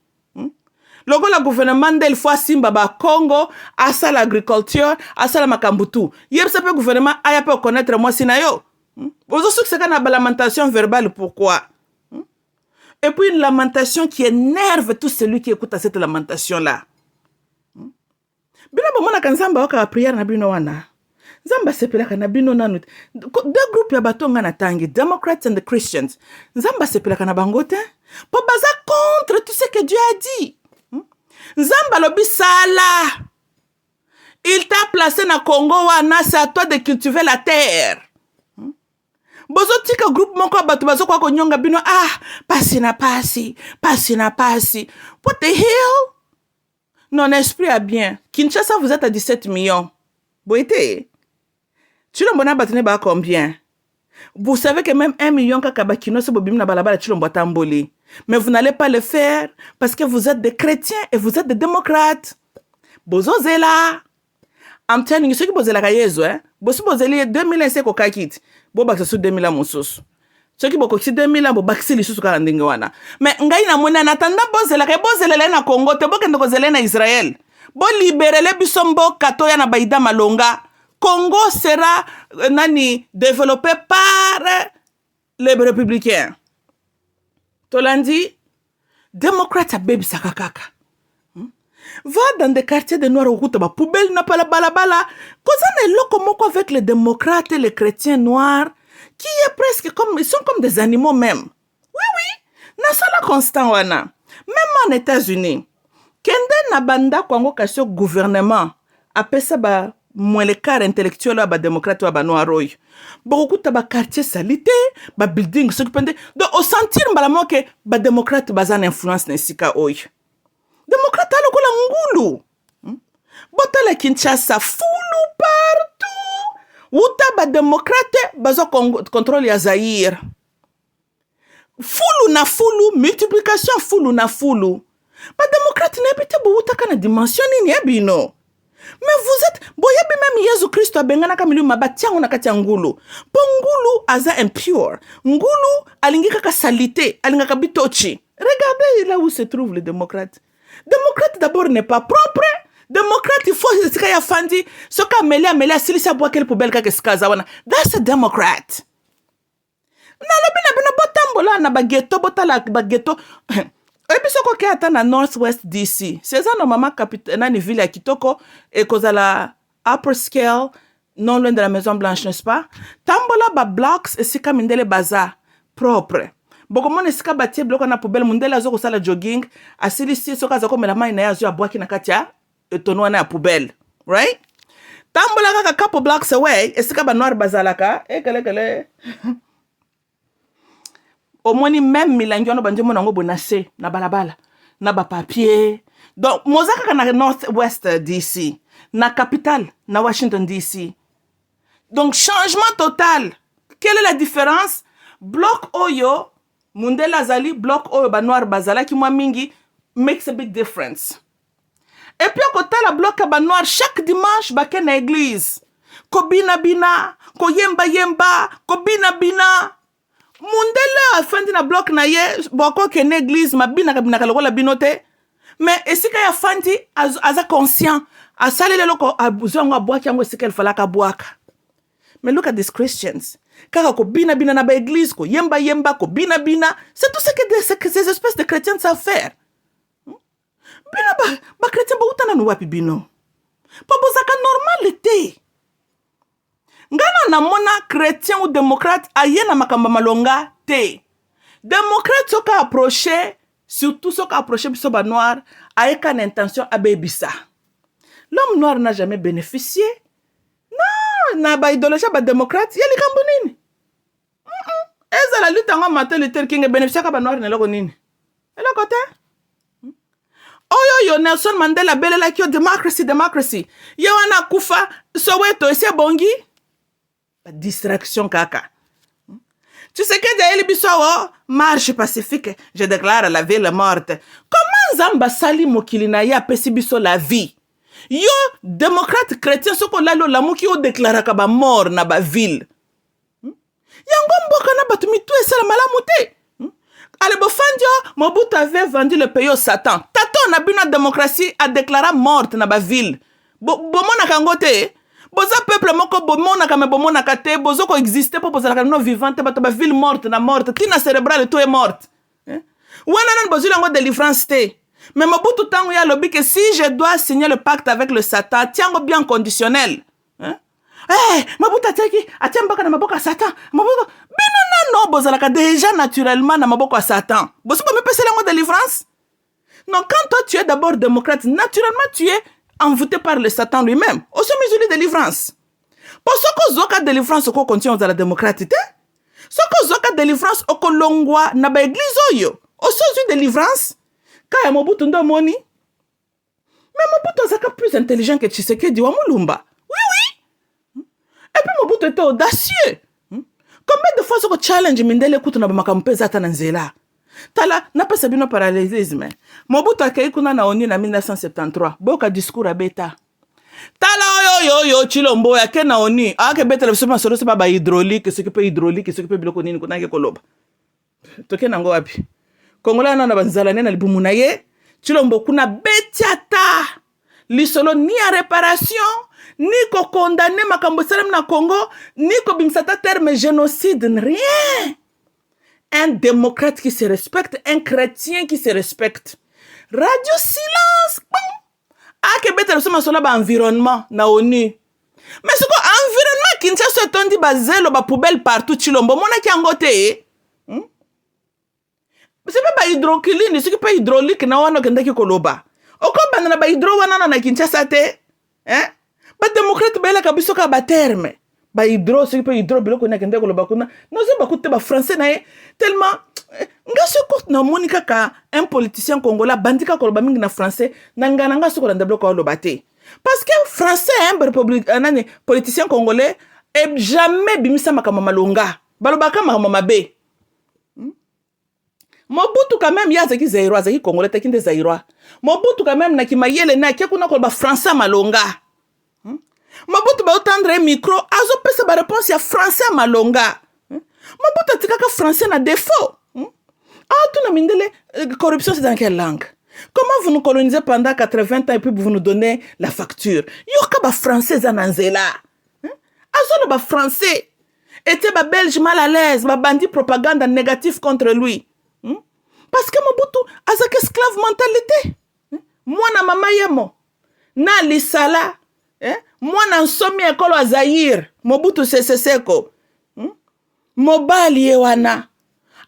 logo la gouvernement del fois simba ba Congo asala agriculture asala makambutu yebisa pe gouvernement aya pe connaître moi sinayo bosu kisaka na lamentation verbale pourquoi et puis une lamentation qui énerve tout celui qui écoute cette lamentation là bino bomona kanzamba waka prière na bino wana Nzamba sepelaka na bino nanu. Deux groupes ya batonga na tangi, Democrats and the Christians. Nzamba sepelaka na bango te. Po baza contre tout ce que Dieu a dit. Nzamba lobi sala. Il t'a placé na Congo wana, c'est à toi de cultiver la terre. bozo tika groupe moko bato bazo kwa konyonga bino pasi na pasi what the hell. Non, esprit à bien. Kinshasa, vous êtes à 17 millions. Boité. Tu l'as bonne batine ba combien? Vous savez que même 1 million kakabakino se bobim na balabala tu l'as tamboli. Mais vous n'allez pas le faire parce que vous êtes des chrétiens et vous êtes des démocrates. Bozo zela. I'm telling you, ceux qui bozela kayezo, bosu bozeli 2000 se ko kakit. Bo bakse su 2000 mususu. Ceux qui boko 2000 bo bakse lisusu ka ndenge wana. Mais ngai na mona natanda bozela ke bozela na Congo te boke ndoko zela na Israël. Bo libérele biso mboka to ya na baida malonga. Congo sera développé par les républicains. Tolandi, démocrate à baby sakakaka. Va dans des quartiers de noirs où tu as poubelle na pala bala. Cause on est locaux avec les démocrates et les chrétiens noirs qui est presque comme ils sont comme des animaux même. Oui. Na sala constant wana. Même en États-Unis. Kende na banda kwango kasio gouvernement apesa ba moins les quarts intellectuels à ba démocrate ou ba noiroy. Beaucoup de quartier salité, ba building s'occupent donc au sentir mbalamo que ba démocrate bazan influence na sika oy. Démocrate alokola ngulu. Bota la Kinshasa fulu partout. Uta ba démocrate bazo contrôle ya Zaïre. Fulu na fulu, multiplication fulu na fulu. Ba démocrate n'habite bo uta kana dimension ni ebino. Mais vous êtes boyebi même Yesu Christ abengana kamilu mabatiango na kati ya ngulu. Po ngulu aza impure. Ngulu alingika ka salité, alingaka bitochi. Regardez là où se trouvent les démocrates. Démocrate d'abord n'est pas propre. Démocrate il faut sika ya fandi soka melia silisa boa quelle poubelle ka skaza wana. That's a democrat. Na lobi na bino botambola na bageto botala bageto. Ebisoko ke ata na Northwest DC. C'est ça normalement capitale na ville ya Kitoko et kozala upper scale non loin de la Maison Blanche, n'est-ce pas? Tambola ba blocks et sika mindele baza propre. Boko mone sika batie bloc na poubelle mundela zo kosala jogging asili si soka za komela mai na ya zo abwaki na katia etono na poubelle, right? Tambola kaka couple blocks away et sika ba noir bazalaka kele au moins même milangiono banjo monango bonase na balabala na ba papier. Donc mozaka na Northwest DC na capitale na Washington DC. Donc changement total. Quelle est la différence? Bloc oyo mundela zali bloc oyo ba noir bazala ki mwa mingi makes a big difference. Et puis à côté la bloc ba noir chaque dimanche ba na église. Ko bina ko yemba ko bina mundela afandi na bloc na ye boko ke na église mabina kabina kalokola binote. Mais esika ya fandi aza conscient asalele loko abuzongo abwaki yango esika falaka bwaka. Mais look at these Christians. Kaka ko bina na ba église ko yemba ko bina. C'est tout ce que ces espèces de chrétiens savent faire. Bina ba chrétien ba utana no wapi bino. Pa bozaka normalité. Ngana na mona chrétien ou démocrate ayena makamba malonga te. Démocrate soka approcher surtout soka approcher biso ba noir avec une intention abebisa. L'homme noir n'a jamais bénéficié. Non, na ba idéologie ba démocrate yeli kambonini. Eza la lutte en Martin Luther King bénéficié ka ba noir ne loko nini. Elo côté. Oyo Nelson Mandela belela kyo democracy. Ye wana kufa Soweto ese bongi. Distraction kaka. Tu sais que derrière biso marche pacifique, je déclare la ville morte. Comment Zamba sali mokili na ya pesi biso la vie? Yo démocrate chrétien soko lalo lamuki yo déclara ka ba mort na ba ville. Yango mboka na batu mitu esala malamu te. Ale bofandio Mobutu avait vendu le pays au Satan. Tato na bino démocratie a déclaré morte na ba ville. Bomona kangote. Boza peuple moko bomona kame bomona kate bozo ko exister po boza la no vivante bato ba ville morte na morte tina cérébrale tout est morte. Wana nan bozo lango délivrance te. Mais Mobutu tango ya lobi que si je dois signer le pacte avec le Satan, tiango bien conditionnel. Mobutu ateki atiamba na maboka Satan. Mobutu bino non boza la déjà naturellement na maboka Satan. Bozo ko me pese lango délivrance. Non, quand toi tu es d'abord démocrate, naturellement tu es envoûté par le Satan lui-même. Aussi mesure de délivrance. Parce que zoka délivrance ko continue dans la démocratie. Soko zoka délivrance okolongwa na ba église oyo. Osozu délivrance kaya Mobutu ndo moni. Mais Mobutu zaka plus intelligent que Tshisekedi wa Mulumba. Oui. Et puis Mobutu était audacieux. Combien de fois soko challenge mindele kutu na bamakampeza ata na nzela. Tala na pesa bino parallélisme. Mobutu akei kuna na ONU na 1973. Boka discours a beta. Tala yo Chilombo ya ke na ONU. Ake beta le sema solo seba ba hydraulique, ce qui peut hydraulique, ce qui peut biloko nini kuna ke koloba. Toke nango wapi. Kongola na banzala nena libumu na ye. Chilombo kuna betiata. Lisolo ni a réparation, ni ko condamner makambo salam na Congo, ni ko bimsata terme génocide, rien. Un démocrate qui se respecte, un chrétien qui se respecte. Radio silence. Ake beta le sema sola ba environnement na ONU. Mais ce que environnement Kinshasa tondi ba zelo ba poubelle partout Chilombo mona ki angote. C'est pas hydrokiline, c'est pas hydraulique na wana kendaki koloba. Oko banana ba hydro wana na Kinshasa te. Ba démocrate ba la kabiso ka ba terme. Ba hydro, c'est pas hydro biloko na kendaki koloba kuna. Non c'est ba koute ba français na tellement nga soko na monika ka un politicien congolais bandika koloba mingi na français na ngana nga soko na ndablo ko loba te. Parce que français un politicien congolais et jamais bimisa makama malonga. Balobaka makama mabe. Mobutu quand même yazaki zairwa zaki congolais takinde zairwa. Mobutu quand même na kimayele na kia kuna kolba français malonga. Mobutu ba utandre micro azo pesa ba réponse ya français malonga. Mobutu tikaka français na défaut. Ah tout na mindele corruption c'est dans quelle langue? Comment vous nous colonisez pendant 80 ans et puis vous nous donnez la facture? Yoka ba français zananzela. Azo le ba français était ba belge mal à l'aise, ba bandit propagande négatif contre lui. Parce que Mobutu azak esclave mentalité. Moi na mama yemo na lisala, moi na nsomi ekolo Zaïre, Mobutu seseko. Mobali yewana.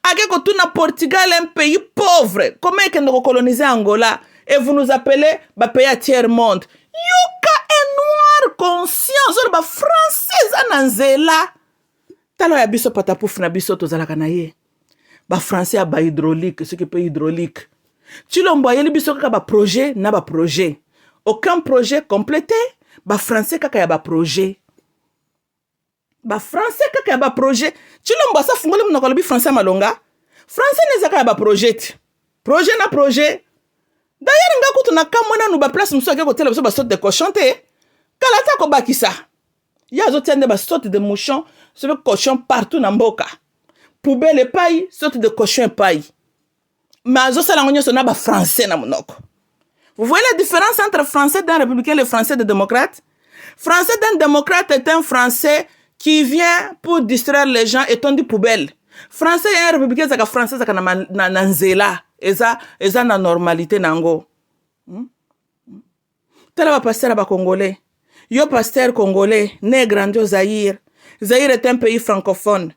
Akeko tuna Portugal un pays pauvre. Comment est-ce que nous colonisons Angola et vous nous appelez ba pays tiers monde? Yoka un noir conscient, zolo ba français ananzela. Talo ya biso patapouf na biso tozalaka na ye. Ba français a ba hydraulique, ce qui peut hydraulique. Chilombo yeli biso kaka ba projet na ba projet. Aucun projet complété, ba français kaka ya ba projet. Ba français kaka ya ba projet. Chilombo sa fungole mna kolobi français malonga. Français ne zaka ya ba projet. Projet na projet. D'ailleurs nga kutu na kamona nu ba place muso ke ko tele ba sorte de cochon te. Kalata ko bakisa. Ya zo tiende ba sorte de mouchon, ce cochon partout na mboka. Poubelle et paille, sorte de cochon et paille. Mais azo salangonyo sona ba français na monoko. Vous voyez la différence entre français d'un républicain et le français de démocrate? Français d'un démocrate est un français qui vient pour distraire les gens et tondi poubelle. Français et un républicain zaka français zaka na nzela. Eza na normalité nango. Tala ba pasteur ba congolais. Yo pasteur congolais, né grandi au Zaïre. Zaïre est un pays francophone.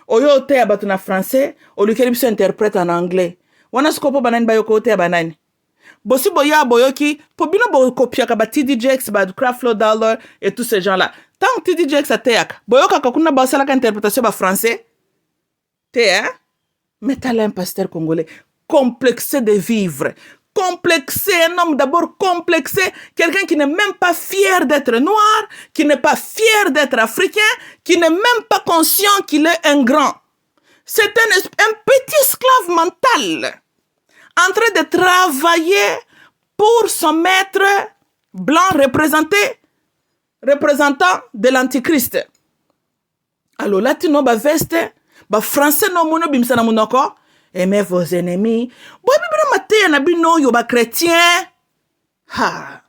Oyo te abatu na français, olukeli biso interprète en anglais. Wana skopo banani bayoko te banani. Bosi boya boyoki, po bino bo kopiaka ba TDJX, ba Creflo Dollar et tous ces gens-là. Tant TDJX a teaka, boyoka kakuna ba sala ka interprétation ba français. Te mais t'as un pasteur congolais complexé de vivre. Complexé, un homme d'abord complexé, quelqu'un qui n'est même pas fier d'être noir, qui n'est pas fier d'être africain, qui n'est même pas conscient qu'il est un grand. C'est un petit esclave mental en train de travailler pour son maître blanc représentant de l'antichrist. Alors, latino ba veste, ba français no mono bimsana monoko. Aimez vos ennemis. Boy, bibina maté na bino yo ba chrétien. Ha.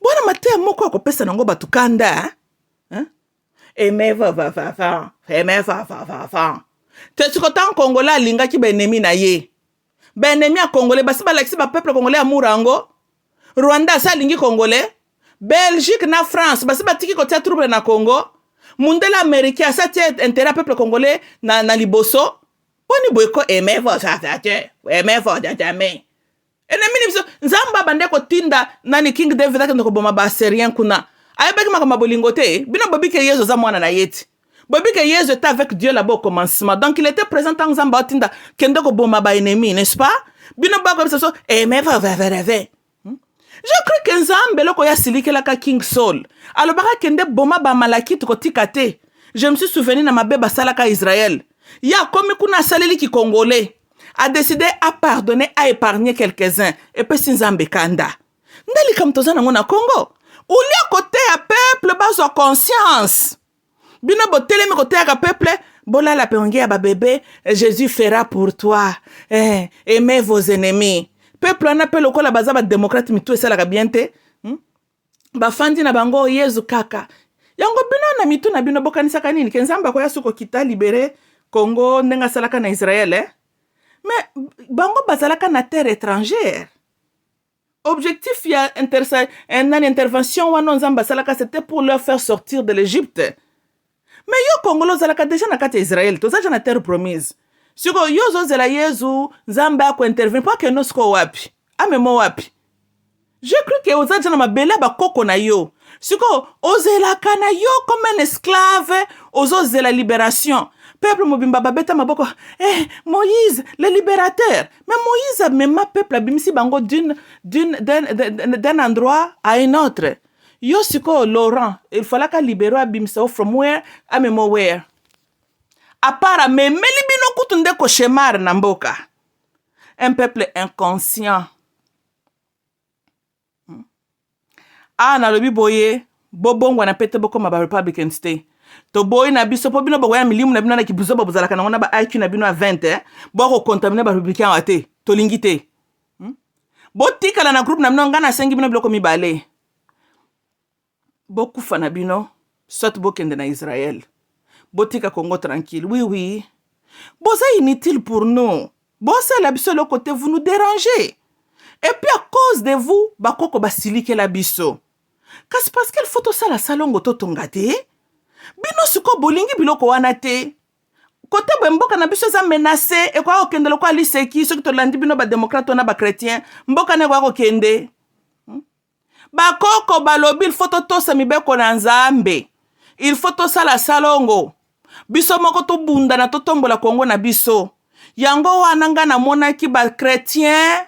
Bona maté moko ko pesa nango batukanda. Hein? Aimez vos Aimez vos Te tukotan congolais linga ki ba ennemi na ye. Ba ennemi a congolais basi ba laksi ba peuple congolais amurango. Rwanda sa lingi congolais. Belgique na France basi ba tiki ko tia trouble na Congo. Mundela américain ça tient intérêt peuple congolais na liboso poni boyko aimer votre aimer votre jamais ennemi ni nzamba bande ko tinda nani King David akende ko boma ba serien kuna ayebaki makambo bolingo te bino bobi ke Yesu za mwana na yeti bobi ke Yesu était avec Dieu là-bas au commencement donc il était présent en Nzamba otinda kende ko boma ba ennemi n'est-ce pas bino ba ko so mais je crois que Nzambe loko ya silikelaka King Saul alobaka kende boma ba malaki to tika te. Je me suis souvenu na mabeba salaka Israël ya komi kuna saleli ki congolais a décidé à pardonner à épargner quelques-uns et puis Nzambe kanda ndali kam tozana ngona Congo ulia côté à peuple bazo conscience bino botelemi côté à peuple bola la pengue ya ba bébé Jésus fera pour toi aimez vos ennemis peuple on appelle lokola baza ba démocrate mitu esala ka bien te ba fandi na bango Yesu kaka yango bino na mitu na bino bokanisaka nini ke Nzambe ko yasuko kita libérer Congo ndenga salaka na Israël mais bango bazalaka na terre étrangère objectif il y a une intervention wana Nzambe salaka c'était pour leur faire sortir de l'Égypte mais yo Congolo zalaka déjà na kati Israël to zaja na terre promise siko yo zo zela Yesu Nzambe ako intervenir pas que nosko wapi amemo wapi je crois que ozaja na mabele ba koko na yo siko ozela kana yo comme un esclave ozo la libération peuple mobimba babeta maboko Moïse le libérateur mais Moïse a même peuple abimisi bango d'un endroit à un autre yo siko Laurent il fallait qu'à libérer abimisa from where amemo where à part memeli bino kutunde ko shemar na mboka un peuple inconscient na lobi boye bobongwa na pete boko ma Republican state to boy na biso po bino boya milimu na bino na kibuzo bobuzala kana ngona ba IQ na bino a 20 boko contaminer ba Republican ate to lingite botika na groupe na bino ngana sengi bino bloko mibale bokufa na bino soit bokende na Israël botika Congo tranquille oui boza inutile pour nous bosa la biso le côté vous nous dérangez et puis à cause de vous bakoko basilike la biso kasi parce qu'elle photo ça la salongo to tongate bino suko bolingi biloko wana te côté mboka na biso za menacé e kwa okende lokwa liseki soki to landi bino ba démocrate na ba chrétien mboka ne kwa okende bakoko balobi il faut to sa mibeko na Nzambe il faut to sala salongo biso moko to bunda na to tombola Kongo na biso yango wana nga na monaki ba chrétien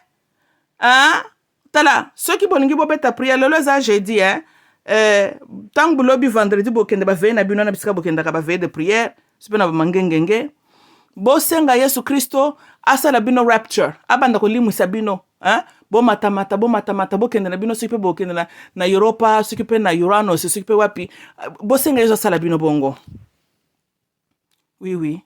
tala ceux qui bolingi bobeta prière lelo za jeudi tant bulobi vendredi bokende ba veille na bino na bisika bokende ka ba veille de prière sipena ba mangengenge bosenga Yesu Kristo asala bino rapture abanda ko limu sabino bo matamata bokende na bino sipe bokende na Europa sipe na Uranus sipe wapi bosenga Yesu asala bino bongo oui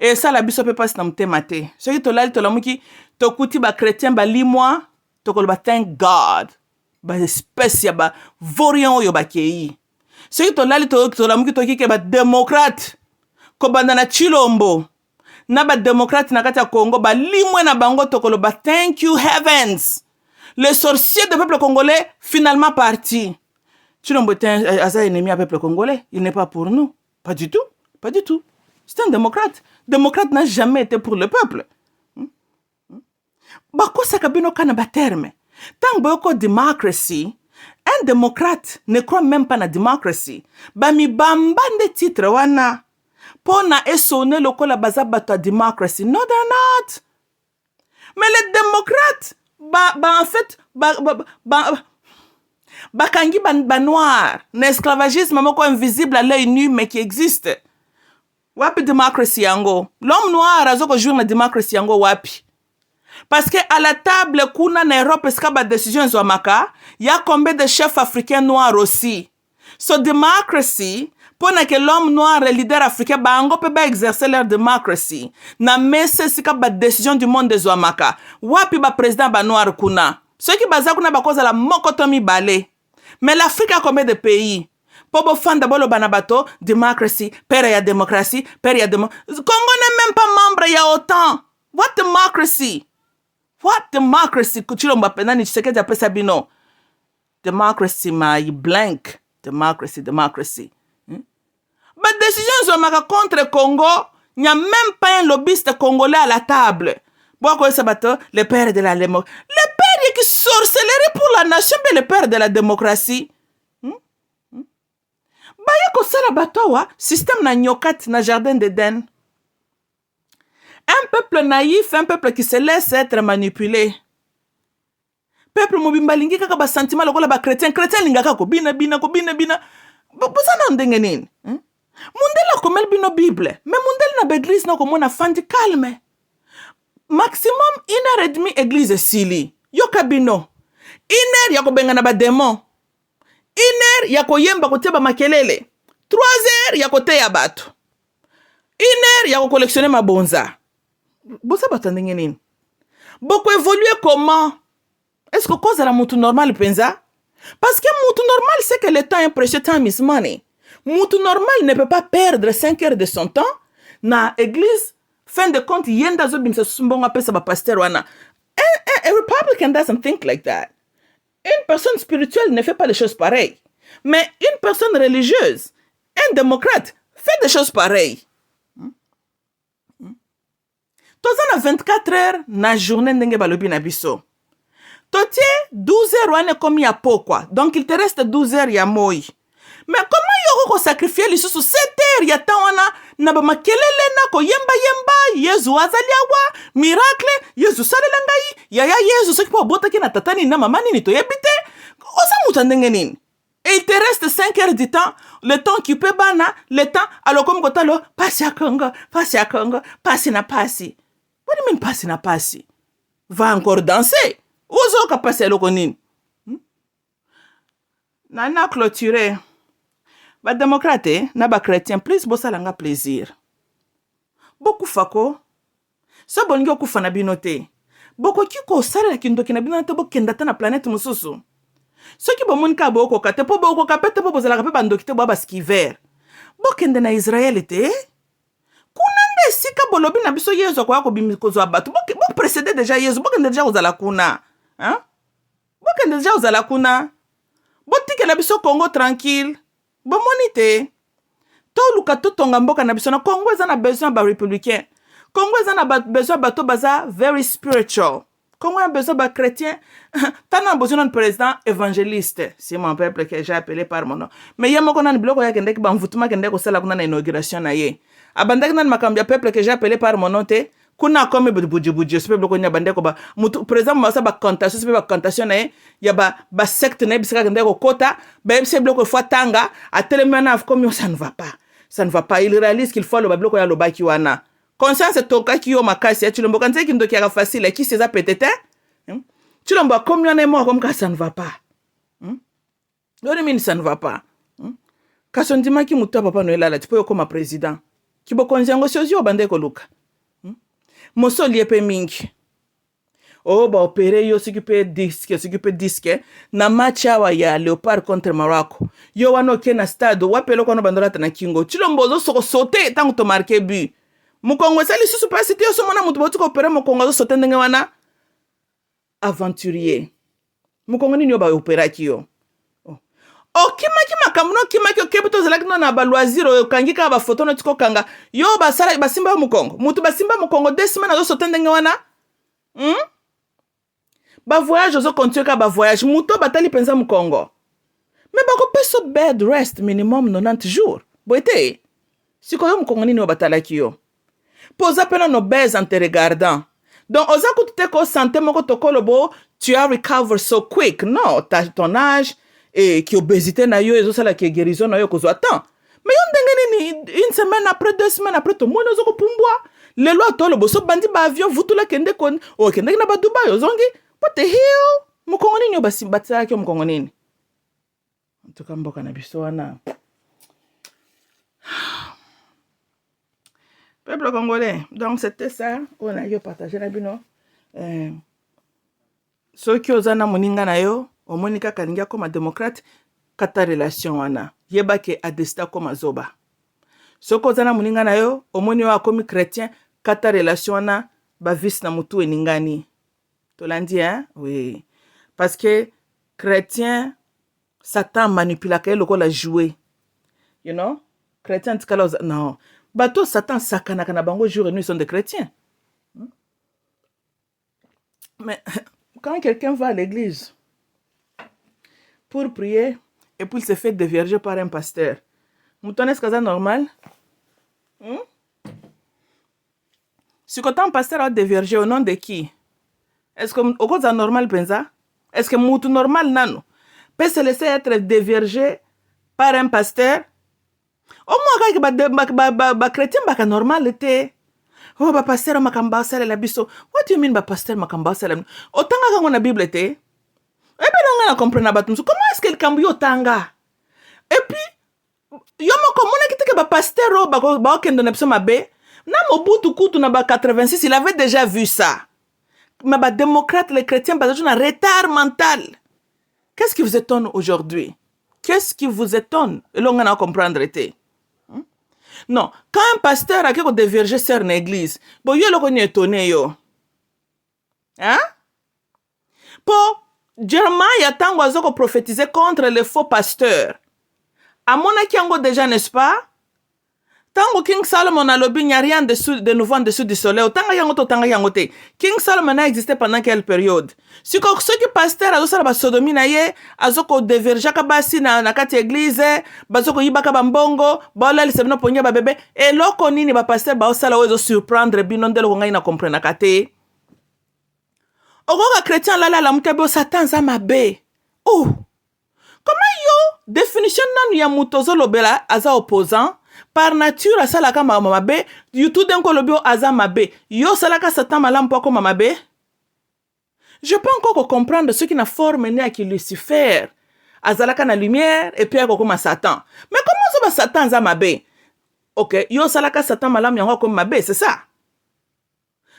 et ça la biso pe passe na mtema te soki to lali to lamuki to kuti ba chrétien ba limwa to ko ba thank God ba espèce ya ba vorion yo ba kei soki to lali to lamuki to kike ba démocrate ko banda na Chilombo na ba démocrate na kati ya Congo ba limwe na bango to ko ba thank you heavens le sorcier du peuple congolais finalement parti. Chilombo est un ennemi à peuple congolais, il n'est pas pour nous, pas du tout. C'est un démocrate. Démocrate n'a jamais été pour le peuple. Bako sakabino kana baterme. Tant boko démocratie, un démocrate ne croit même pas na démocratie. Bami bambande titre wana. Pona esone lokola baza bato démocratie. No, they're not. Mais les démocrates, en fait, bakangi ba noir. L'esclavagisme moko invisible à l'œil nu mais qui existe. Wapi démocratie yango? L'homme noir azoko joue na démocratie yango wapi? Parce que à la table kuna na Europe eska ba décision zomaka, y a combien de chefs africains noirs aussi. So démocratie pona que l'homme noir le leader africain bango peut ba exercer leur démocratie. Na messe sika ba décision du monde zomaka. Wapi ba président ba noir kuna? Ceux qui baza kuna ba koza la mokotomi balé. Mais l'Afrique a combien de pays? Pobo fanda bolo banabato, démocratie, père ya démocratie, père ya démocratie. Congo n'est même pas membre ya OTAN. What democracy? What democracy? Kuchilo mbapena ni chisekedi apre sabino. Democracy my blank. Democracy. But décision zomaka contre Congo, il n'y a même pas un lobbyiste congolais à la table. Pourquoi ça bateau? Le père de la démocratie. Le père qui sorcellerie pour la nation, mais le père de la démocratie. baya kosala bato awa système na nyokati na jardin d'Éden. Un peuple naïf, un peuple qui se laisse être manipulé. Peuple mobimba lingi kaka ba sentiment lokola ba chrétien lingaka ko bina bozana ndenge nini mundela komel bino bible mais mundela na l'église na komona fandi calme maximum 1h30 église sili yoka bino 1h ya kobenga na ba démon 1h ya koyemba kotia ba makelele 3h ya koteya bato 1h ya kocollectionner mabonza bosa bato ndenge nini boko évoluer comment? Est-ce que cause la moutou normal penza? Parce que moutou normal c'est que le temps est précieux, time is money. Moutou normal ne peut pas perdre 5 heures de son temps na église. Fin de compte, yenda zo bimsa sumbonga pesa ba pasteur wana. A Republican doesn't think like that. Une personne spirituelle ne fait pas des choses pareilles. Mais une personne religieuse, un démocrate, fait des choses pareilles. Tozana 24 heures na journée ndenge balobi na biso. Totie 12 heures wane komi ya pokwa. Donc il te reste 12 heures ya moi. Mais comment yoko ko sacrifier lisusu 7 heures ya temps wana na ba makelele na ko yemba Yesu azaliawa miracle Yesu salela ngai ya Yesu soki po bota ki na tatani na mama nini to yebite osa muta ndenge nini. Et il te reste 5 heures du temps, le temps qui peut bana, le temps alors comme kotalo pasi ya Congo, pasi na pasi. What do you mean pasi na pasi? Va encore danser. Ozo ka pasi eloko nini? Na clôturer. Ba démocrate na ba chrétien please bosalanga plaisir. Boku fako. So bolingi okufa na bino te. Boko kiko salela kindoki na bino te bokenda ta na planète mususu. Soki bomoni ka boko ka te po boko ka pete po bozalaka pe bandoki te bo baskiver. Bokende na Israël te. Kunande sika bolobi na biso Yesu kwa ko bimikozwa batu. Bo précéder déjà Yesu bokende déjà ozala kuna. Hein? Bokende déjà ozala kuna. Botike na biso Congo tranquille. Bomoni te. To luka to tonga mboka na biso na Congo eza na besoin ba républicain. Congo eza na besoin bato baza very spiritual. Congo a besoin ba chrétien. Tant a besoin d'un président évangéliste. C'est mon peuple que j'ai appelé par mon nom. Mais y'a moko nan biloko ya kende ki banvutuma kende ko sala kuna na inauguration na ye. Abandaki nan makambia peuple que j'ai appelé par mon nom te. Kuna comme buji sepe biloko nya bandeko ba mutu président masa ba cantation sepe ba cantation na ye. Ya ba secte na bisika kende ko kota. Ba yebse biloko fois tanga. A telemana comme ça ne va pas. Ça ne va pas. Il réalise qu'il faut le biloko ya lobaki wana. Conscience toka ki yo makasi ya chilombo kanze kindo ki aga facile qui c'est ça peut-être chilombo comme yon est mort comme ça ne va pas ça ne va pas kasondima ki mutu papa no elala tipo yo comme président ki bo konziango sozi obande ko luka moso liepe mingi oh ba opéré yo s'occuper disque na match awa ya Leopard contre Morocco yo wano ke na stade wapelo kono bandolata na kingo chilombo zo soko sauter tant to marquer but Mukongo sali susu pasi te so mona mutu botu ko opérer Mukongo zo sauter ndenge wana aventurier Mukongo nini yo ba opérer ki yo okimaki makambo okimaki okebuto zalaki na ba loisir okangika ba photo no tiko kanga yo ba sala ba simba Mukongo mutu ba simba Mukongo 2 semaines zo sauter ndenge wana ba voyage zo continuer ka ba voyage muto batali penza Mukongo mais ba ko peso bed rest minimum 90 jours boite siko yo Mukongo nini yo batalaki yo Posa pena no base en te regardant. Donc, osa kutute ko santé moko tokolo bo, tu as recover so quick. Non, ton âge et qui obésité na yo, et ça la qui guérison na yo kozo attends. Mais yon dengeni ni une semaine après, 2 semaines après, to mono zoko pumbwa. Le lo tolo bo so bandi ba avion vutu la kende kon. O kende na ba Dubai ozongi. What the hell? Mukongo nini yo basi batsa ki mukongo nini? En tout cas mboka na biso wana. Peuple congolais, donc c'était ça, on a eu partagé la bino. Ceux qui osent na moninga na yo, o monika kalinga comme démocrate, kata relation wana. Yeba ke adesta comme azoba. Ceux qui osent na moninga na yo, o moni wa comme chrétien, kata relation wana, ba vis na mutu eningani. Tolandi hein? Oui. Parce que chrétien, Satan manipule ka loko la jouer. You know? Chrétien tikala non. Bateau Satan sakana kana bango jour et nuit sont des chrétiens. Mais quand quelqu'un va à l'église pour prier et puis il se fait dévierger par un pasteur, Mouton est-ce que c'est normal? Si quand pasteur a divergé au nom de qui? Est-ce que au cause normal pensa? Est-ce que mouton normal nano peut se laisser être divergé par un pasteur? Au moins que chrétien baka normal était. Oh ba pasteur makamba sala la biso. What do you mean ba pasteur makamba sala? Otanga kango na Bible était. Et ben on a compris na batum. Comment est-ce que le cambi otanga? Et puis yo moko mona kiteke ba pasteur ba okendo na biso mabe. Na Mobutu Kutu na ba 86, il avait déjà vu ça. Mais les démocrates, les chrétiens, ils ont un retard mental. Qu'est-ce qui vous étonne aujourd'hui? Qu'est-ce qui vous étonne? Et là, on a comprendre. Non, quand un pasteur a divergé sur une église, bon, yo lo étonné yo. Hein? Pour Jeremiah tango azoko prophétiser contre les faux pasteurs. À mon avis, déjà, n'est-ce pas? Tango King Solomon a lobby, il n'y a rien de nouveau en dessous du soleil. Tanga yangote. King Solomon a existé pendant quelle période? Si ceux qui pasteurs a la sodomie na ye, azoko diverge kabasi na kati église, bazoko yibaka bambongo, bala lisebno ponya ba bébé, et loko nini ba pasteur ba osala ozo surprendre binondelo ko ngai na comprendre kate. Ogoga chrétien la mutabe satan za mabe. Oh. Comment yo définition nanu ya mutozo lobela aza opposant? Par nature, asalaka mamabe, YouTube d'un kolobio aza mabe. Yo salaka satan malam poko mamabe. Je peux encore comprendre ce qui n'a forme né à qui Lucifer. Azalaka na lumière et puis ako comme Satan. Mais comment ça va Satan za mabe? Ok, yo salaka satan malam yango comme mabe, c'est ça.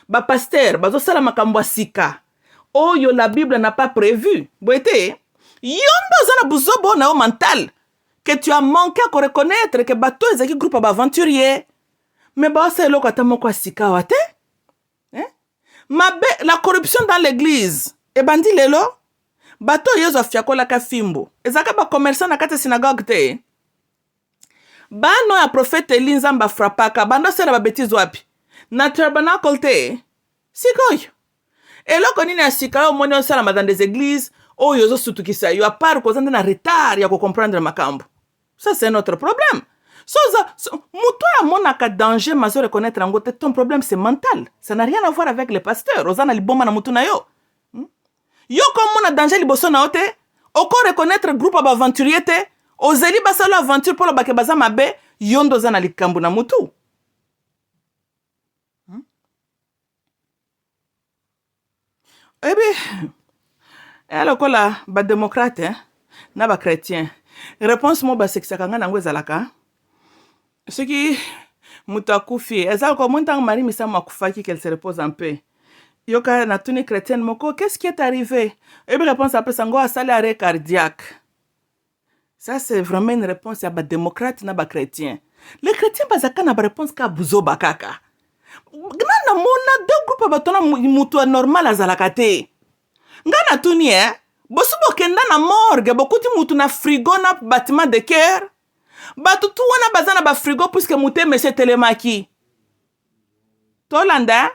Ba pasteur, bazo sala makambo sika. Oh yo la Bible n'a pas prévu. Boete, yondo zana buzobo na o mental. Que tu as manqué à reconnaître que bateau est un groupe aventurier. Mais bah c'est là que tu as sika wate. La corruption dans l'église. Et bandi lelo. Bateau yezo fiako la ka fimbo. Ezaka ba commerçant na kate synagogue te. Ba no ya prophète Elinzamba frappaka. Bando sera ba bêtise wapi. Na tabernacle te. Sikoy. Et là qu'on a sika au monio sala dans des églises. Oh yozo sutukisa. Yo a part cause na retard ya ko comprendre makambo. Ça, c'est notre problème. Moutoua monaka danger, mais je reconnaître en gros, ton problème, c'est mental. Ça n'a rien à voir avec les pasteurs. Ozana liboma na mutuna yo. Yo comme mon danger liboso na ote, oko reconnaître groupe aventurier te, ozeli basalo aventure pour le bakebaza mabe, yondo zana likambu na mutu. Eh bien, alors que là, ba démocrate, na ba chrétien. Réponse mo ba sekisaka nango ezalaka. Ce qui mutakufi, ezalaka ko montang mari misa makufaki qu'elle se repose en paix. Yoka na tuni chrétienne moko, qu'est-ce qui est arrivé? Et bien réponse après sango a sali arrêt cardiaque. Ça c'est vraiment une réponse à ba démocrate na ba chrétien. Les chrétiens bazaka na ba réponse ka buzo bakaka. Ngana mona deux groupes batona mutu normal azalaka te. Ngana tuni bosubo kenda na morgue, bokuti mutu na frigo na bâtiment de cœur. Batu tu wana bazana ba frigo puisque mute monsieur Telemaki. Tolanda,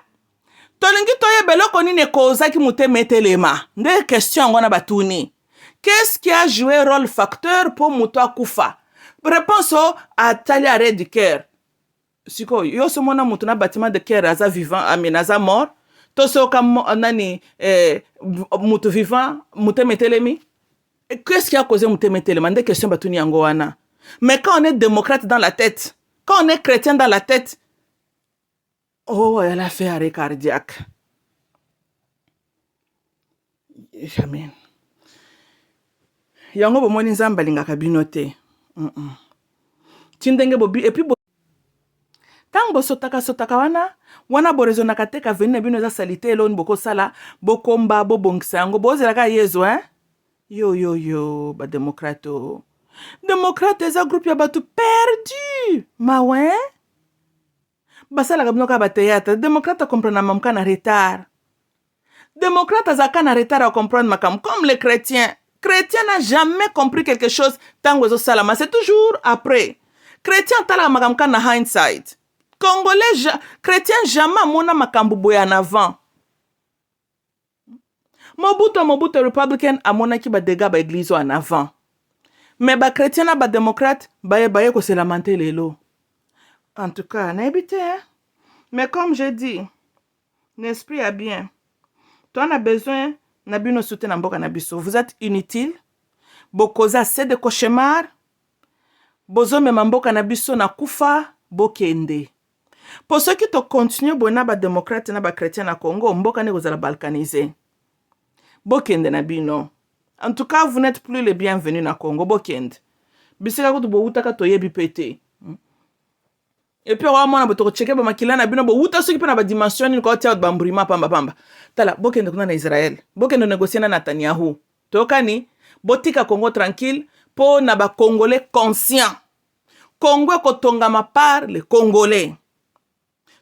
tolingi toye beloko nini kozaki mute metelema. Nde question wana batuni. Qu'est-ce qui a joué rôle facteur pour mutu akufa? Réponse à tali arrêt du cœur. Siko, yo so mona mutu na bâtiment de cœur aza vivant, aminaza mort. Toso comme nani mutu vivant, mutu metelemi. Qu'est-ce qui a causé mutu metelema? Nde question batuni yango wana. Mais quand on est démocrate dans la tête, quand on est chrétien dans la tête, oh, elle a fait arrêt cardiaque. Jamais. Yango bomoni nzamba lingaka bino te. Tindenge bobi et puis tango sotaka wana borezonaka te ka venir bino za salite elon boko sala bokomba bobongisa yango bozelaka yezo yo ba démocrato. Démocrate eza groupe ya batu perdu. Ma ouais. Basala kabino ka ba théâtre. Démocrate comprendre mamka na retard. Démocrate azaka na retard à comprendre makam comme les chrétiens. Chrétien n'a jamais compris quelque chose tango zo salama, c'est toujours après. Chrétien tala makamka na hindsight. Congolais chrétien jamais mona makambu boya en avant. Mobutu républicain a mona ki ba dégâts ba église en avant. mais ba chrétien na ba démocrate baye ko se lamenter lelo. En tout cas, n'habite, hein? Mais comme je dis, l'esprit a bien. Toi, on a besoin, n'abino soutien mboka na biso. Vous êtes inutile. Bokoza assez de cauchemar. Bozo me mboka na biso na kufa bokende. Pour ceux qui te continuent, bona ba démocrate na ba chrétien na Congo, mboka ne kozala balkanisé. Bokende na bino. En tout cas, vous n'êtes plus les bienvenus na Congo, bokende. Bisika kutu bo utaka toyebi pete. Et puis on a beto checker ba makila na bino bo uta soki pe na ba dimension ni ko tia bambrima pamba. Tala bokende kuna na Israël. Bokende négocier na Netanyahu. Tokani botika Congo tranquille po na ba Congolais conscients. Congo ko tongama par les Congolais.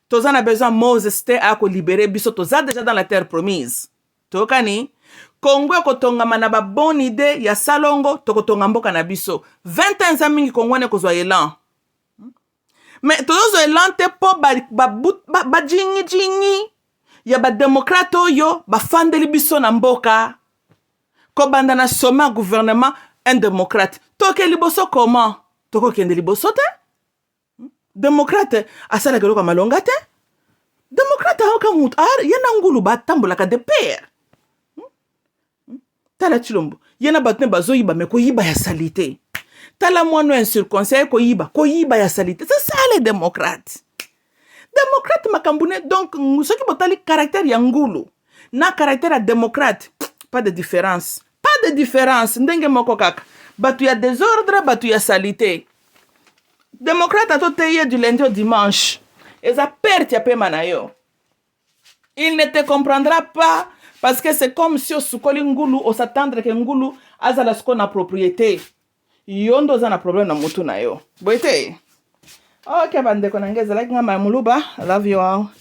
Toza na besoin Moses te a ko libérer biso toza déjà dans la terre promise. Tokani Congo ko tongama na ba bonne idée ya salongo toko tonga mboka na biso. 20 ans mingi Congo ne ko zwa élan. Mais tozo élan te po ba jingi ya ba démocrate yo ba fandeli biso na mboka. Ko banda na soma gouvernement un démocrate. Toke liboso comment? Toko kende liboso te? Démocrate asala kelo ka malonga te? Démocrate hauka mutu yana ngulu ba tambola ka de père. Tala chilombo yana batne bazo yiba me ko yiba ya salite. Tala mono incirconcis ko yiba ya salite. C'est ça les démocrates. Démocrate makambune donc soki botali caractère ya ngulu na caractère ya démocrate pas de différence. Pas de différence ndenge moko kaka. Batu ya désordre, batu ya salite. Démocrate a tout du lundi au dimanche. Et ça perd ya pema na yo. Il ne te comprendra pas parce que c'est comme si au sukoli ngulu on s'attendre que ngulu azala sko na propriété. Yondo za na problème na mutu na yo. Boite. Okay bandeko nangeza like ngama muluba. I love you all.